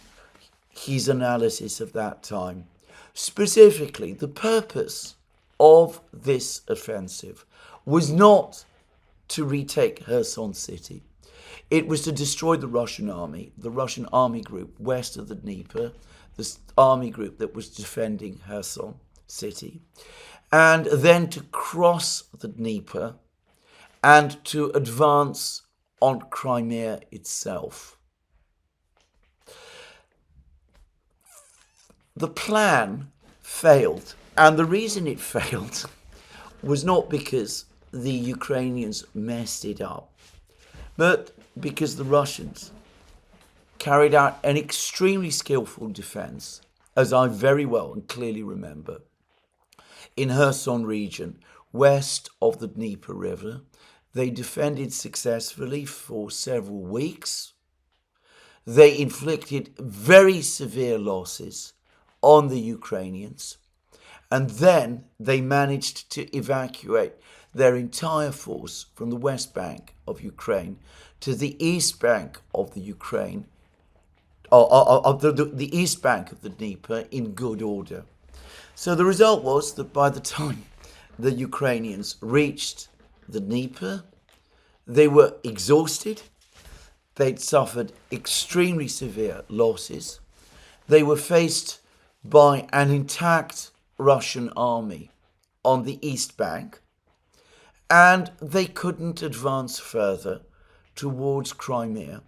his analysis of that time. Specifically, the purpose of this offensive was not to retake Kherson city. It was to destroy the Russian army group west of the Dnieper, the army group that was defending Kherson city, and then to cross the Dnieper and to advance on Crimea itself. The plan failed, and the reason it failed was not because the Ukrainians messed it up, but because the Russians carried out an extremely skillful defense, as I very well and clearly remember, in Kherson region, west of the Dnieper River. They defended successfully for several weeks. They inflicted very severe losses on the Ukrainians, and then they managed to evacuate their entire force from the west bank of Ukraine to the east bank of the Ukraine, the east bank of the Dnieper in good order. So the result was that by the time the Ukrainians reached the Dnieper, they were exhausted. They'd suffered extremely severe losses. They were faced by an intact Russian army on the east bank, and they couldn't advance further towards Crimea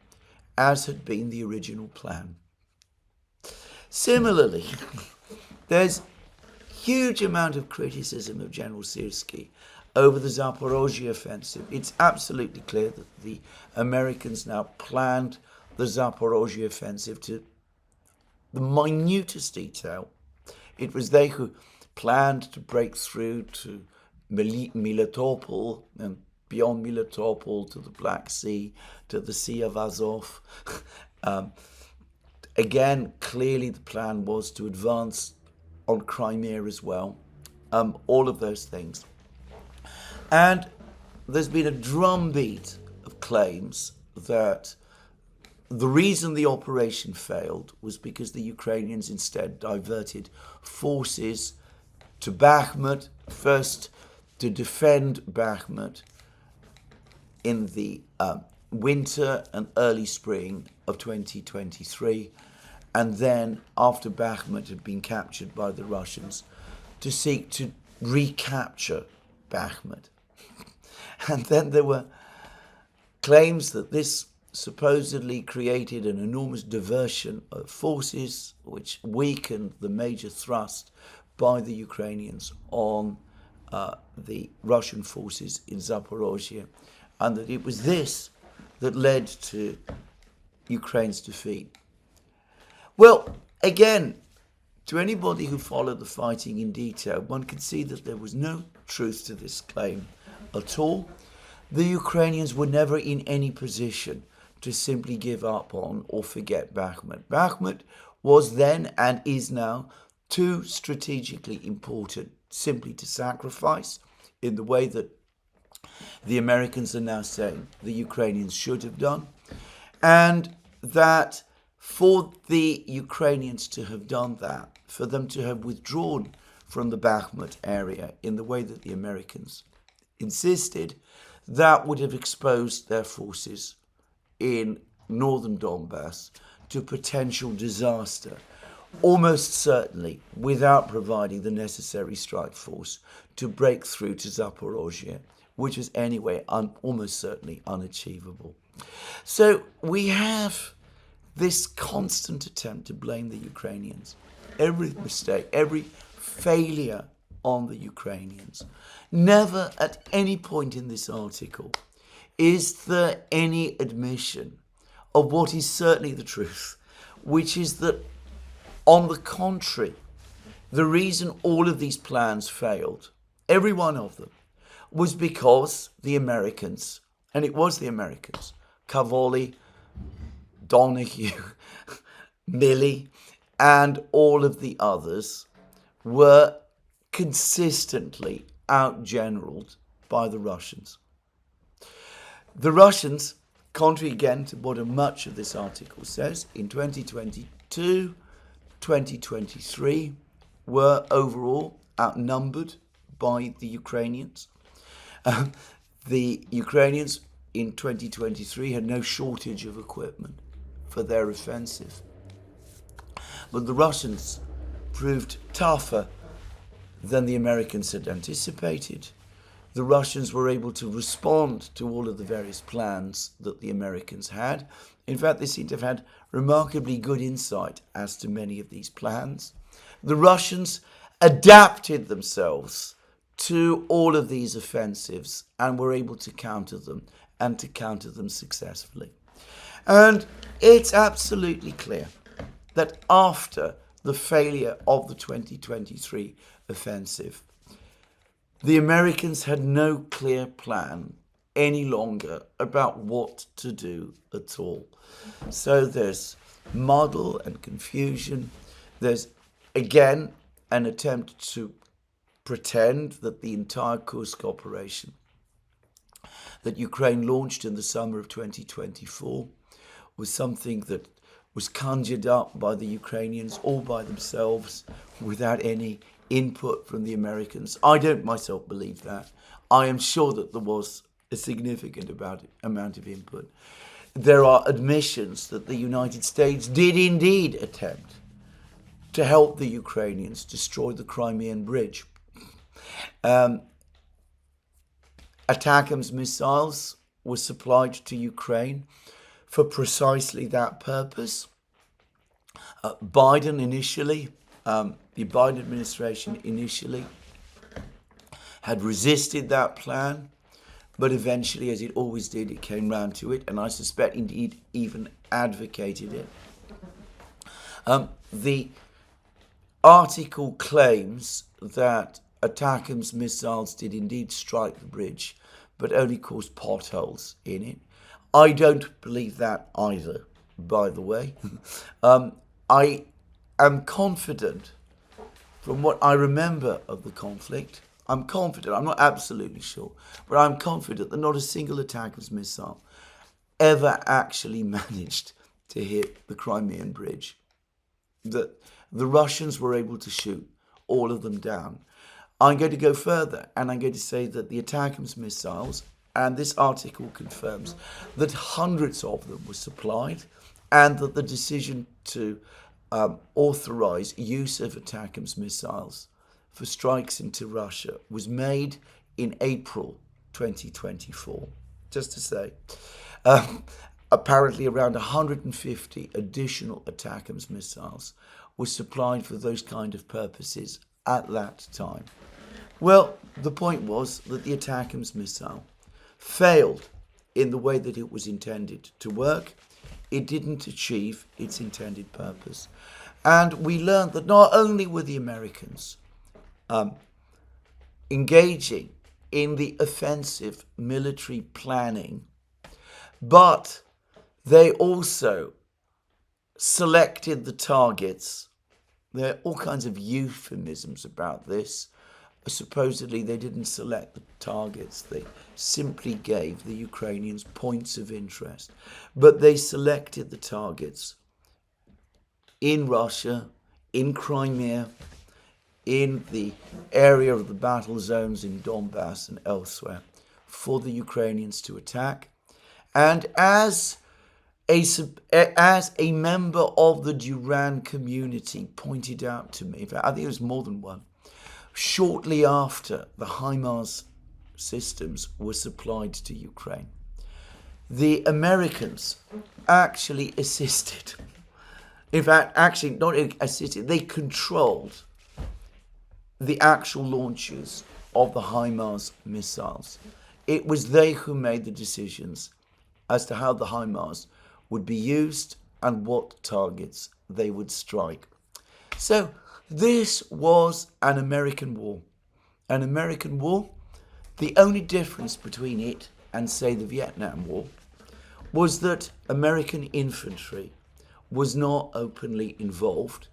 as had been the original plan. Similarly, there's huge amount of criticism of General Syrskyi over the Zaporozhye offensive. It's absolutely clear that the Americans now planned the Zaporozhye offensive to the minutest detail. It was they who planned to break through to Melitopol and beyond Melitopol to the Black Sea, to the Sea of Azov. Again, clearly the plan was to advance on Crimea as well. All of those things. And there's been a drumbeat of claims that the reason the operation failed was because the Ukrainians instead diverted forces to Bakhmut, first to defend Bakhmut in the winter and early spring of 2023, and then after Bakhmut had been captured by the Russians, to seek to recapture Bakhmut. And then there were claims that this supposedly created an enormous diversion of forces which weakened the major thrust by the Ukrainians on the Russian forces in Zaporozhye, and that it was this that led to Ukraine's defeat. Well, again, to anybody who followed the fighting in detail, one could see that there was no truth to this claim at all. The Ukrainians were never in any position to simply give up on or forget Bakhmut. Bakhmut was then and is now too strategically important simply to sacrifice in the way that the Americans are now saying the Ukrainians should have done, and that for the Ukrainians to have done that, for them to have withdrawn from the Bakhmut area in the way that the Americans insisted, that would have exposed their forces in northern Donbass to potential disaster, almost certainly without providing the necessary strike force to break through to Zaporozhye, which is anyway almost certainly unachievable. So we have this constant attempt to blame the Ukrainians. Every mistake, every failure on the Ukrainians. Never at any point in this article is there any admission of what is certainly the truth, which is that, on the contrary, the reason all of these plans failed, every one of them, was because the Americans, and it was the Americans, Cavoli, Donahue, Milley, and all of the others, were consistently outgeneraled by the Russians. The Russians, contrary again to what much of this article says, in 2022, 2023, were overall outnumbered by the Ukrainians. The Ukrainians in 2023 had no shortage of equipment for their offensive. But the Russians proved tougher than the Americans had anticipated. The Russians were able to respond to all of the various plans that the Americans had. In fact, they seem to have had remarkably good insight as to many of these plans. The Russians adapted themselves to all of these offensives and were able to counter them, and to counter them successfully. And it's absolutely clear that after the failure of the 2023 offensive, the Americans had no clear plan any longer about what to do at all. So there's muddle and confusion. There's, again, an attempt to pretend that the entire Kursk operation that Ukraine launched in the summer of 2024 was something that was conjured up by the Ukrainians all by themselves without any input from the Americans. I don't myself believe that. I am sure that there was a significant amount of input. There are admissions that the United States did indeed attempt to help the Ukrainians destroy the Crimean Bridge. ATACMS missiles were supplied to Ukraine for precisely that purpose. Biden initially, the Biden administration initially had resisted that plan, but eventually, as it always did, it came round to it, and I suspect indeed even advocated it. The article claims that ATACMS missiles did indeed strike the bridge, but only caused potholes in it. I don't believe that either, by the way. I am confident, from what I remember of the conflict, I'm confident, I'm not absolutely sure, but I'm confident that not a single ATACMS missile ever actually managed to hit the Crimean Bridge. That the Russians were able to shoot all of them down. I'm going to go further, and I'm going to say that the ATACMS missiles, and this article confirms that hundreds of them were supplied, and that the decision to authorize use of ATACMS missiles for strikes into Russia was made in April 2024. Just to say, apparently around 150 additional ATACMS missiles were supplied for those kind of purposes at that time. Well, the point was that the ATACMS missile failed in the way that it was intended to work. It didn't achieve its intended purpose. And we learned that not only were the Americans engaging in the offensive military planning, but they also selected the targets. There are all kinds of euphemisms about this. Supposedly they didn't select the targets, they simply gave the Ukrainians points of interest. But they selected the targets in Russia, in Crimea, in the area of the battle zones in Donbass and elsewhere for the Ukrainians to attack. And as a member of the Duran community pointed out to me, in fact, I think it was more than one, shortly after the HIMARS systems were supplied to Ukraine, the Americans actually assisted. In fact, actually not assisted, they controlled the actual launches of the HIMARS missiles. It was they who made the decisions as to how the HIMARS would be used and what targets they would strike. So this was an American war. An American war. The only difference between it and, say, the Vietnam War was that American infantry was not openly involved,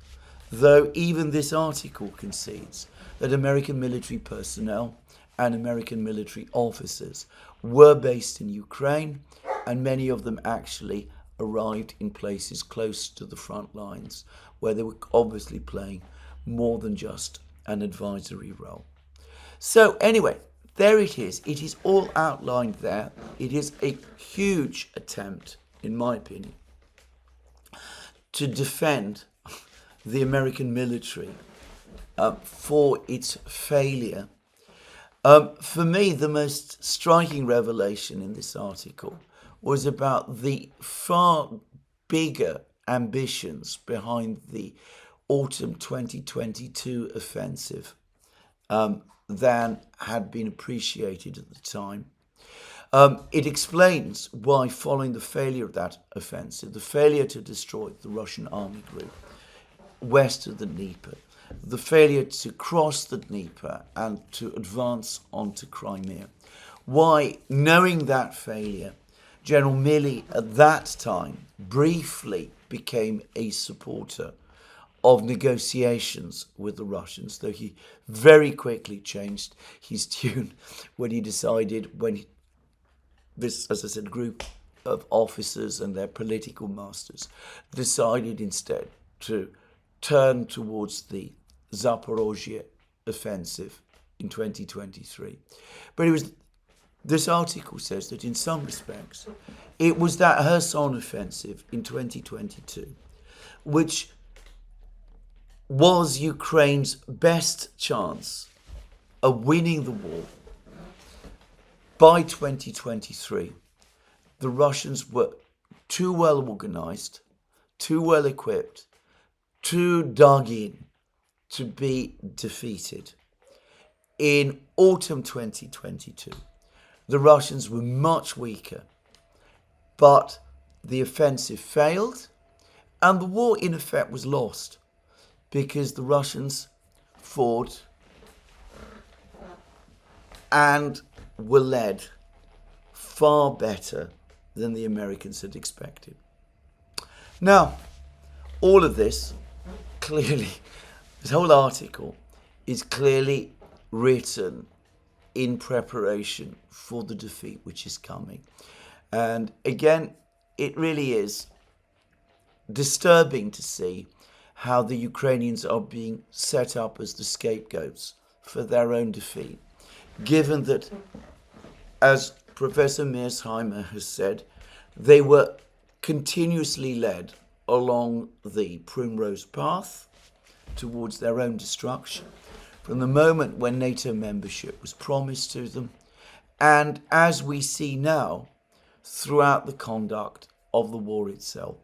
though even this article concedes that American military personnel and American military officers were based in Ukraine, and many of them actually arrived in places close to the front lines, where they were obviously playing more than just an advisory role. So anyway, there it is. It is all outlined there. It is a huge attempt, in my opinion, to defend the American military for its failure. For me, the most striking revelation in this article was about the far bigger ambitions behind the autumn 2022 offensive than had been appreciated at the time. It explains why, following the failure of that offensive, the failure to destroy the Russian army group west of the Dnieper, the failure to cross the Dnieper and to advance onto Crimea. Why, knowing that failure, General Milley at that time briefly became a supporter of negotiations with the Russians, though he very quickly changed his tune when he decided, when this, as I said, group of officers and their political masters decided instead to turn towards the Zaporozhye offensive in 2023. But it was, this article says that in some respects, it was that Kherson offensive in 2022, which was Ukraine's best chance of winning the war. By 2023, the Russians were too well organized, too well equipped, too dug in to be defeated. In autumn 2022, the Russians were much weaker, but the offensive failed, and the war in effect was lost because the Russians fought and were led far better than the Americans had expected. Now, all of this clearly, this whole article is clearly written in preparation for the defeat which is coming. And again, it really is disturbing to see how the Ukrainians are being set up as the scapegoats for their own defeat, given that, as Professor Mearsheimer has said, they were continuously led along the primrose path towards their own destruction from the moment when NATO membership was promised to them, and as we see now throughout the conduct of the war itself.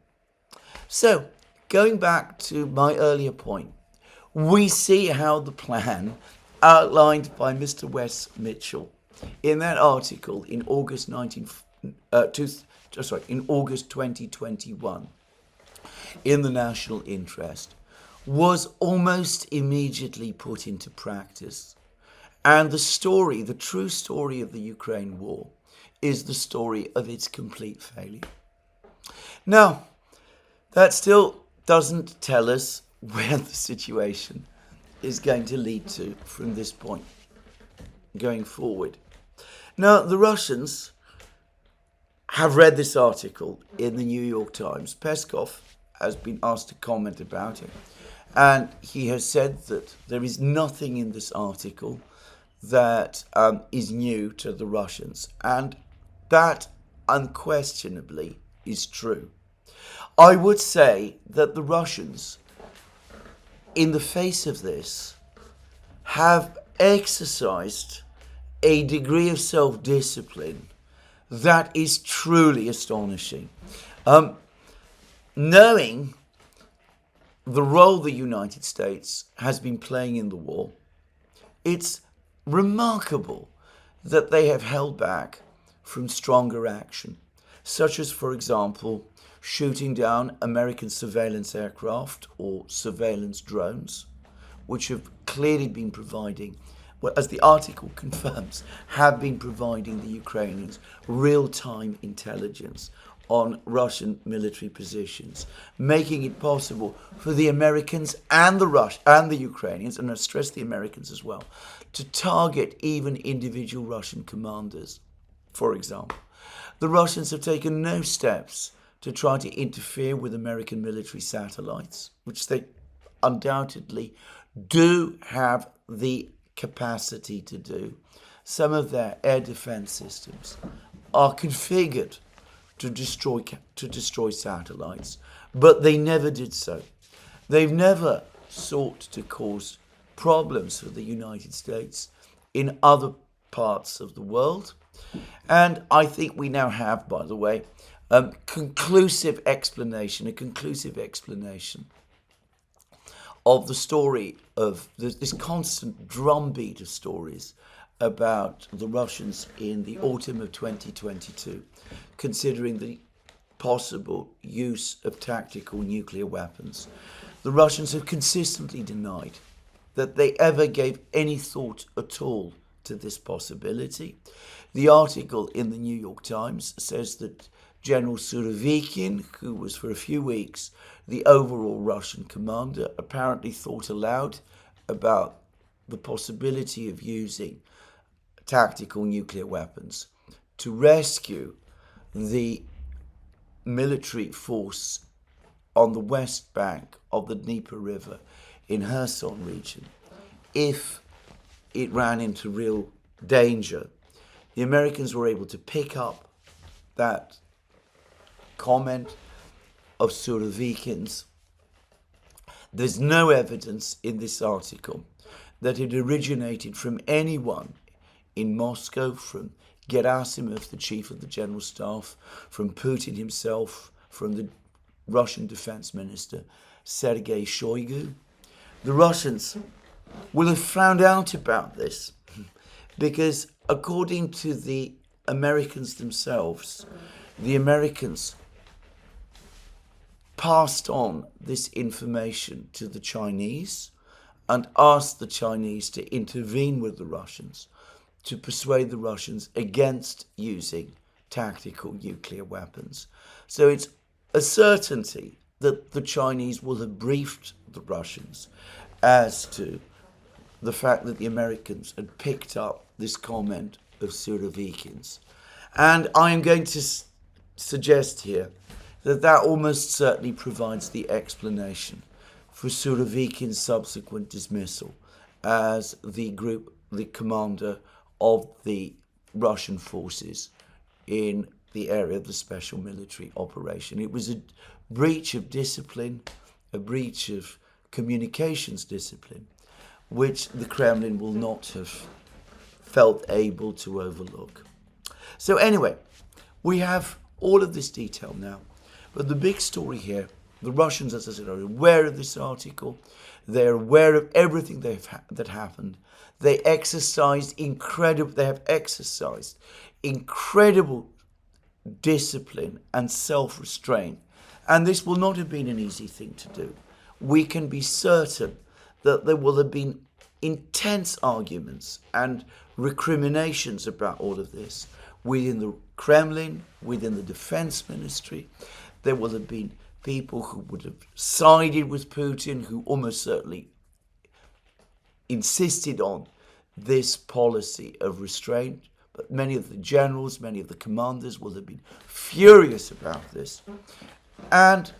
So, going back to my earlier point, we see how the plan outlined by Mr. Wes Mitchell in that article in August 2021 in the National Interest was almost immediately put into practice. And the story, the true story of the Ukraine war, is the story of its complete failure. Now, that still doesn't tell us where the situation is going to lead to from this point going forward. Now, the Russians have read this article in the New York Times. Peskov has been asked to comment about it, and he has said that there is nothing in this article that is new to the Russians, and that unquestionably is true. I would say that the Russians, in the face of this, have exercised a degree of self-discipline that is truly astonishing. Knowing the role the United States has been playing in the war, it's remarkable that they have held back from stronger action, such as, for example, shooting down American surveillance aircraft or surveillance drones, which have clearly been providing, well, as the article confirms, have been providing the Ukrainians real-time intelligence on Russian military positions, making it possible for the Americans and the Ukrainians, and I stress the Americans as well, to target even individual Russian commanders. For example, the Russians have taken no steps to try to interfere with American military satellites, which they undoubtedly do have the capacity to do. Some of their air defense systems are configured to destroy satellites, but they never did so. They've never sought to cause problems for the United States in other parts of the world. And I think we now have, by the way, a conclusive explanation of the story of this constant drumbeat of stories about the Russians in the autumn of 2022, considering the possible use of tactical nuclear weapons. The Russians have consistently denied that they ever gave any thought at all to this possibility. The article in the New York Times says that General Surovikin, who was for a few weeks the overall Russian commander, apparently thought aloud about the possibility of using tactical nuclear weapons to rescue the military force on the west bank of the Dnieper River in Kherson region if it ran into real danger. The Americans were able to pick up that comment of Surovikin's. There's no evidence in this article that it originated from anyone in Moscow, from Gerasimov, the chief of the general staff, from Putin himself, from the Russian defense minister, Sergei Shoigu. The Russians will have found out about this because, according to the Americans themselves, the Americans passed on this information to the Chinese and asked the Chinese to intervene with the Russians to persuade the Russians against using tactical nuclear weapons. So it's a certainty that the Chinese will have briefed the Russians as to the fact that the Americans had picked up this comment of Surovikin's. And I am going to suggest here that that almost certainly provides the explanation for Surovikin's subsequent dismissal as the commander of the Russian forces in the area of the special military operation. It was a breach of discipline, a breach of communications discipline, which the Kremlin will not have felt able to overlook. So anyway, we have all of this detail now. But the big story here, the Russians, as I said, are aware of this article. They're aware of everything that happened. They have exercised incredible discipline and self-restraint. And this will not have been an easy thing to do. We can be certain that there will have been intense arguments and recriminations about all of this within the Kremlin, within the defense ministry. There will have been people who would have sided with Putin, who almost certainly insisted on this policy of restraint. But many of the generals, many of the commanders will have been furious about this. And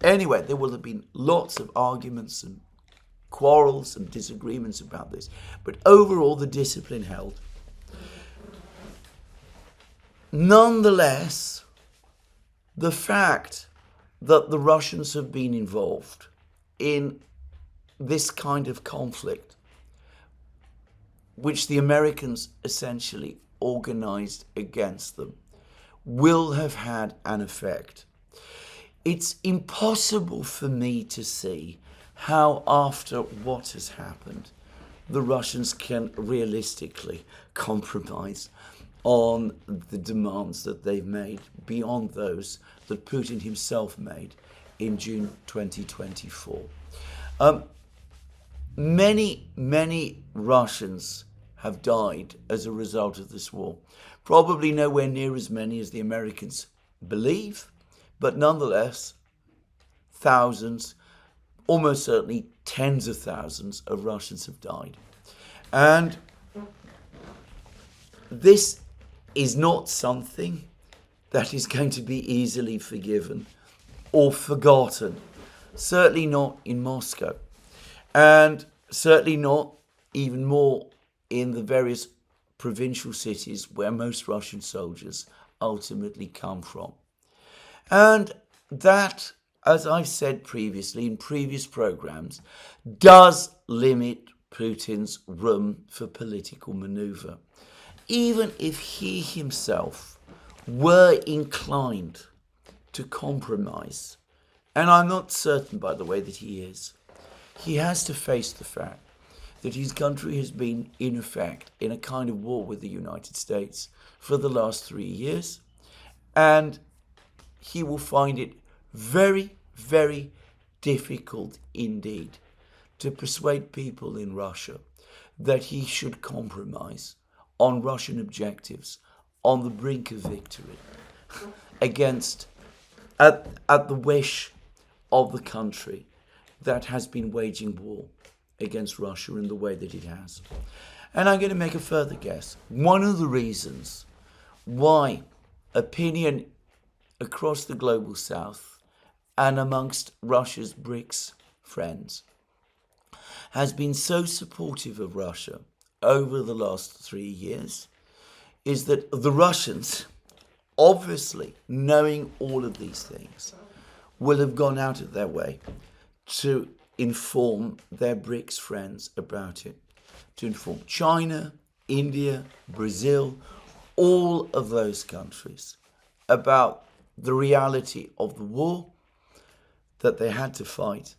anyway, there will have been lots of arguments and quarrels and disagreements about this. But overall, the discipline held. Nonetheless, the fact that the Russians have been involved in this kind of conflict, which the Americans essentially organized against them, will have had an effect. It's impossible for me to see how, after what has happened, the Russians can realistically compromise on the demands that they've made beyond those that Putin himself made in June 2024. Many Russians have died as a result of this war. Probably nowhere near as many as the Americans believe, but nonetheless, thousands, almost certainly tens of thousands of Russians have died. And this is not something that is going to be easily forgiven or forgotten. Certainly not in Moscow. And certainly not even more in the various provincial cities where most Russian soldiers ultimately come from. And that, as I've said previously in previous programs, does limit Putin's room for political maneuver. Even if he himself were inclined to compromise, and I'm not certain, by the way, that he is, he has to face the fact that his country has been, in effect, in a kind of war with the United States for the last 3 years, and he will find it very, very difficult indeed to persuade people in Russia that he should compromise on Russian objectives on the brink of victory against at the wish of the country that has been waging war against Russia in the way that it has. And I'm going to make a further guess. One of the reasons why opinion across the global south and amongst Russia's BRICS friends has been so supportive of Russia over the last 3 years is that the Russians, obviously knowing all of these things, will have gone out of their way to inform their BRICS friends about it, to inform China, India, Brazil, all of those countries about the reality of the war that they had to fight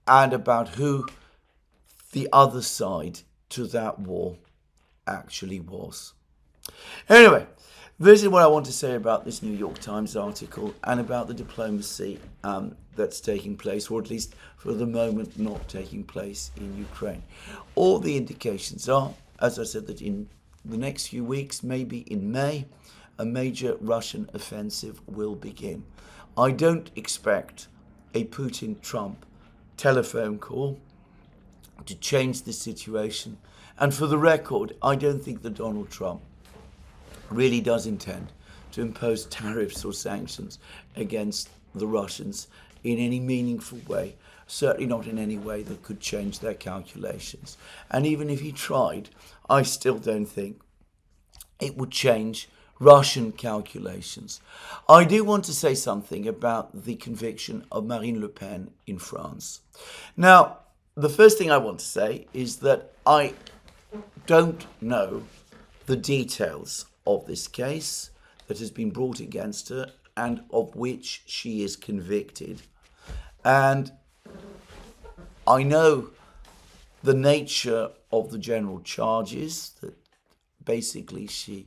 and about who the other side to that war actually was. Anyway, this is what I want to say about this New York Times article and about the diplomacy that's taking place, or at least for the moment not taking place in Ukraine. All the indications are, as I said, that in the next few weeks, maybe in May, a major Russian offensive will begin. I don't expect a Putin-Trump telephone call to change the situation. And for the record, I don't think that Donald Trump really does intend to impose tariffs or sanctions against the Russians in any meaningful way, certainly not in any way that could change their calculations. And even if he tried, I still don't think it would change Russian calculations. I do want to say something about the conviction of Marine Le Pen in France. Now, the first thing I want to say is that I don't know the details of this case that has been brought against her and of which she is convicted. And I know the nature of the general charges, that basically she,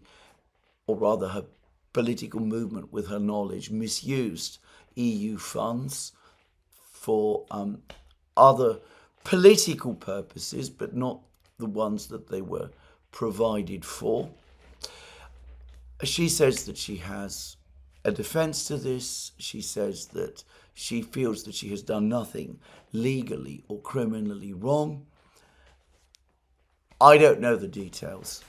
or rather her political movement with her knowledge, misused EU funds for other political purposes, but not the ones that they were provided for. She says that she has a defense to this. She says that she feels that she has done nothing legally or criminally wrong. I don't know the details.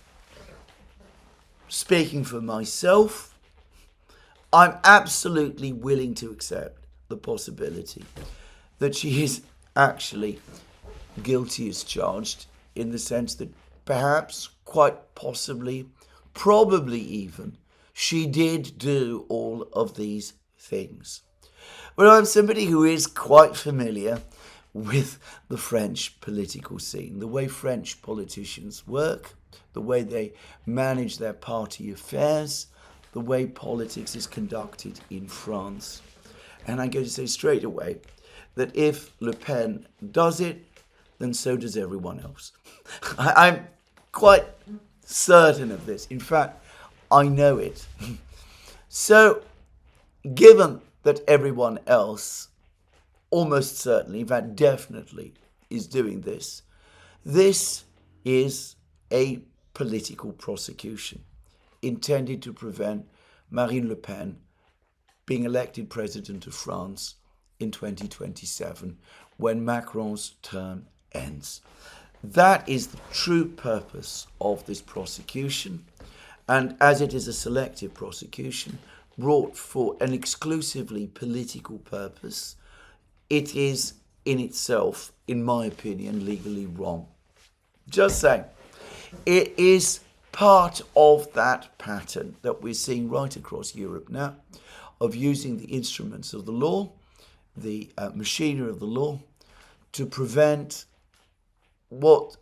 Speaking for myself, I'm absolutely willing to accept the possibility that she is actually guilty as charged, in the sense that perhaps, quite possibly, probably even, she did do all of these things. But I'm somebody who is quite familiar with the French political scene, the way French politicians work, the way they manage their party affairs, the way politics is conducted in France. And I'm going to say straight away that if Le Pen does it, then so does everyone else. I'm quite certain of this. In fact, I know it. So, given that everyone else almost certainly, in fact definitely, is doing this, this is a political prosecution intended to prevent Marine Le Pen being elected president of France in 2027, when Macron's term ends. That is the true purpose of this prosecution, and as it is a selective prosecution brought for an exclusively political purpose, it is in itself, in my opinion, legally wrong. Just saying. It is part of that pattern that we're seeing right across Europe now, of using the instruments of the law, the machinery of the law, to prevent what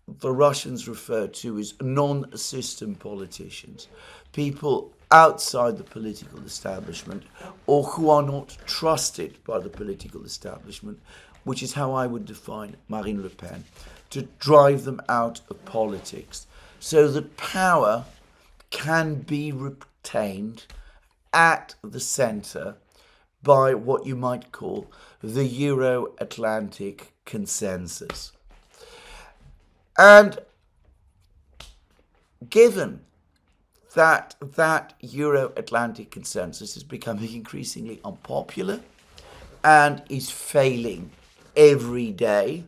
the Russians refer to as non-system politicians, people outside the political establishment or who are not trusted by the political establishment, which is how I would define Marine Le Pen, to drive them out of politics so that power can be retained at the centre by what you might call the Euro-Atlantic consensus. And given that that Euro-Atlantic consensus is becoming increasingly unpopular and is failing every day,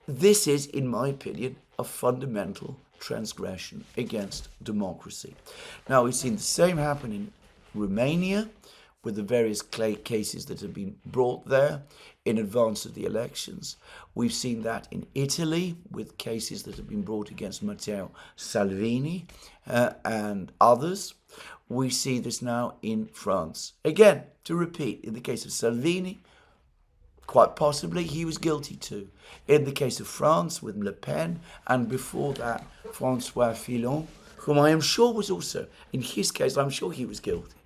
this is, in my opinion, a fundamental transgression against democracy. Now, we've seen the same happen in Romania with the various cases that have been brought there in advance of the elections. We've seen that in Italy with cases that have been brought against Matteo Salvini and others. We see this now in France. Again, to repeat, in the case of Salvini, quite possibly he was guilty too. In the case of France with Le Pen, and before that, François Fillon, whom I am sure was also, in his case, I'm sure he was guilty.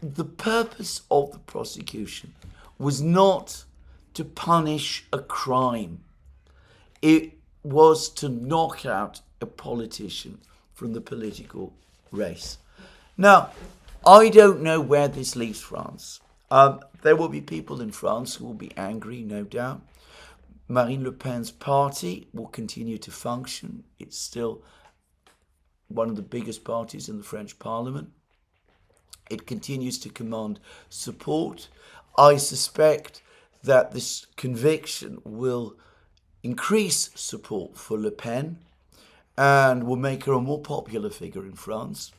The purpose of the prosecution was not to punish a crime. It was to knock out a politician from the political race. Now, I don't know where this leaves France. There will be people in France who will be angry, no doubt. Marine Le Pen's party will continue to function. It's still one of the biggest parties in the French Parliament. It continues to command support. I suspect that this conviction will increase support for Le Pen and will make her a more popular figure in France.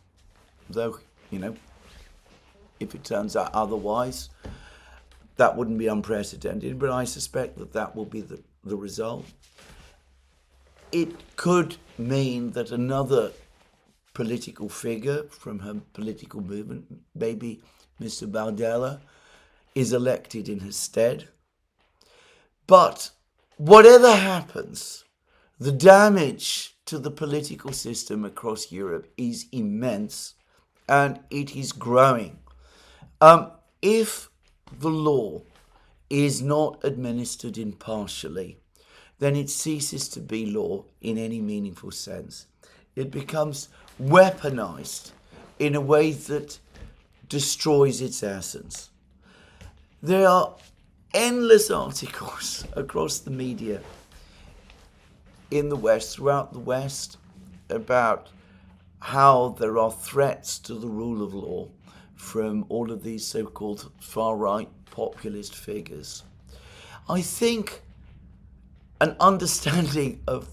Though, if it turns out otherwise, that wouldn't be unprecedented, but I suspect that that will be the result. It could mean that another political figure from her political movement, maybe Mr. Bardella, is elected in her stead. But whatever happens, the damage to the political system across Europe is immense, and it is growing. If the law is not administered impartially, then it ceases to be law in any meaningful sense. It becomes weaponized in a way that destroys its essence. There are endless articles across the media in the West, throughout the West, about how there are threats to the rule of law from all of these so-called far-right populist figures. I think an understanding of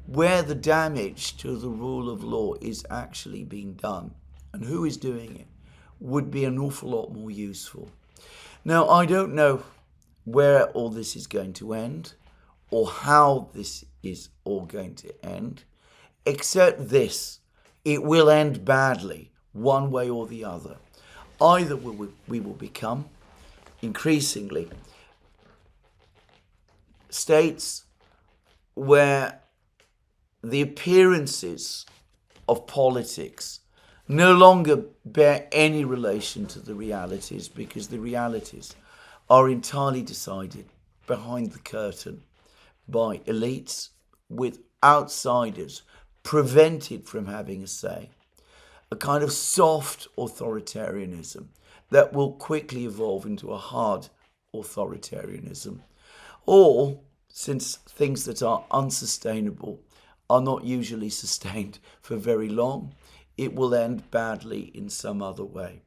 where the damage to the rule of law is actually being done and who is doing it would be an awful lot more useful. Now, I don't know where all this is going to end or how this is all going to end, except this: it will end badly, one way or the other. Either we will become increasingly states where the appearances of politics no longer bear any relation to the realities, because the realities are entirely decided behind the curtain by elites, with outsiders prevented from having a say. A kind of soft authoritarianism that will quickly evolve into a hard authoritarianism. Or, since things that are unsustainable are not usually sustained for very long, it will end badly in some other way.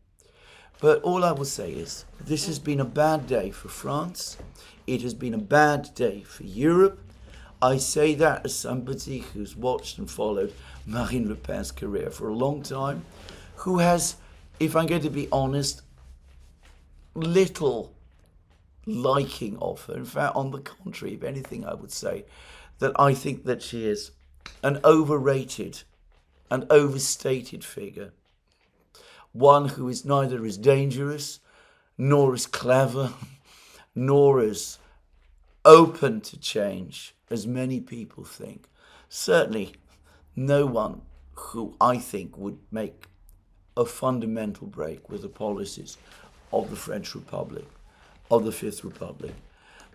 But all I will say is, this has been a bad day for France. It has been a bad day for Europe. I say that as somebody who's watched and followed Marine Le Pen's career for a long time, who has, if I'm going to be honest, little liking of her. In fact, on the contrary, if anything, I would say that I think that she is an overrated and overstated figure. One who is neither as dangerous, nor as clever, nor as open to change as many people think. Certainly no one who I think would make a fundamental break with the policies of the French Republic, of the Fifth Republic.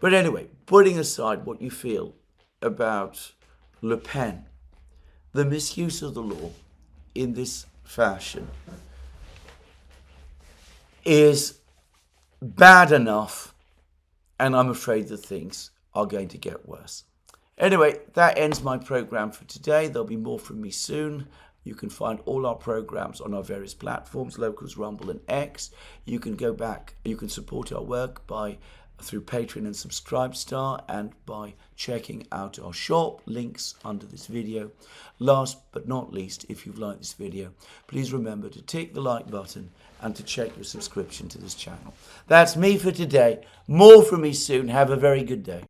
But anyway, putting aside what you feel about Le Pen, the misuse of the law in this fashion, is bad enough, and I'm afraid that things are going to get worse. Anyway, that ends my program for today. There'll be more from me soon. You can find all our programs on our various platforms, Locals, Rumble, and X. You can go back, you can support our work through Patreon and Subscribestar, and by checking out our shop, links under this video. Last but not least, if you've liked this video, please remember to tick the like button and to check your subscription to this channel. That's me for today. More from me soon. Have a very good day.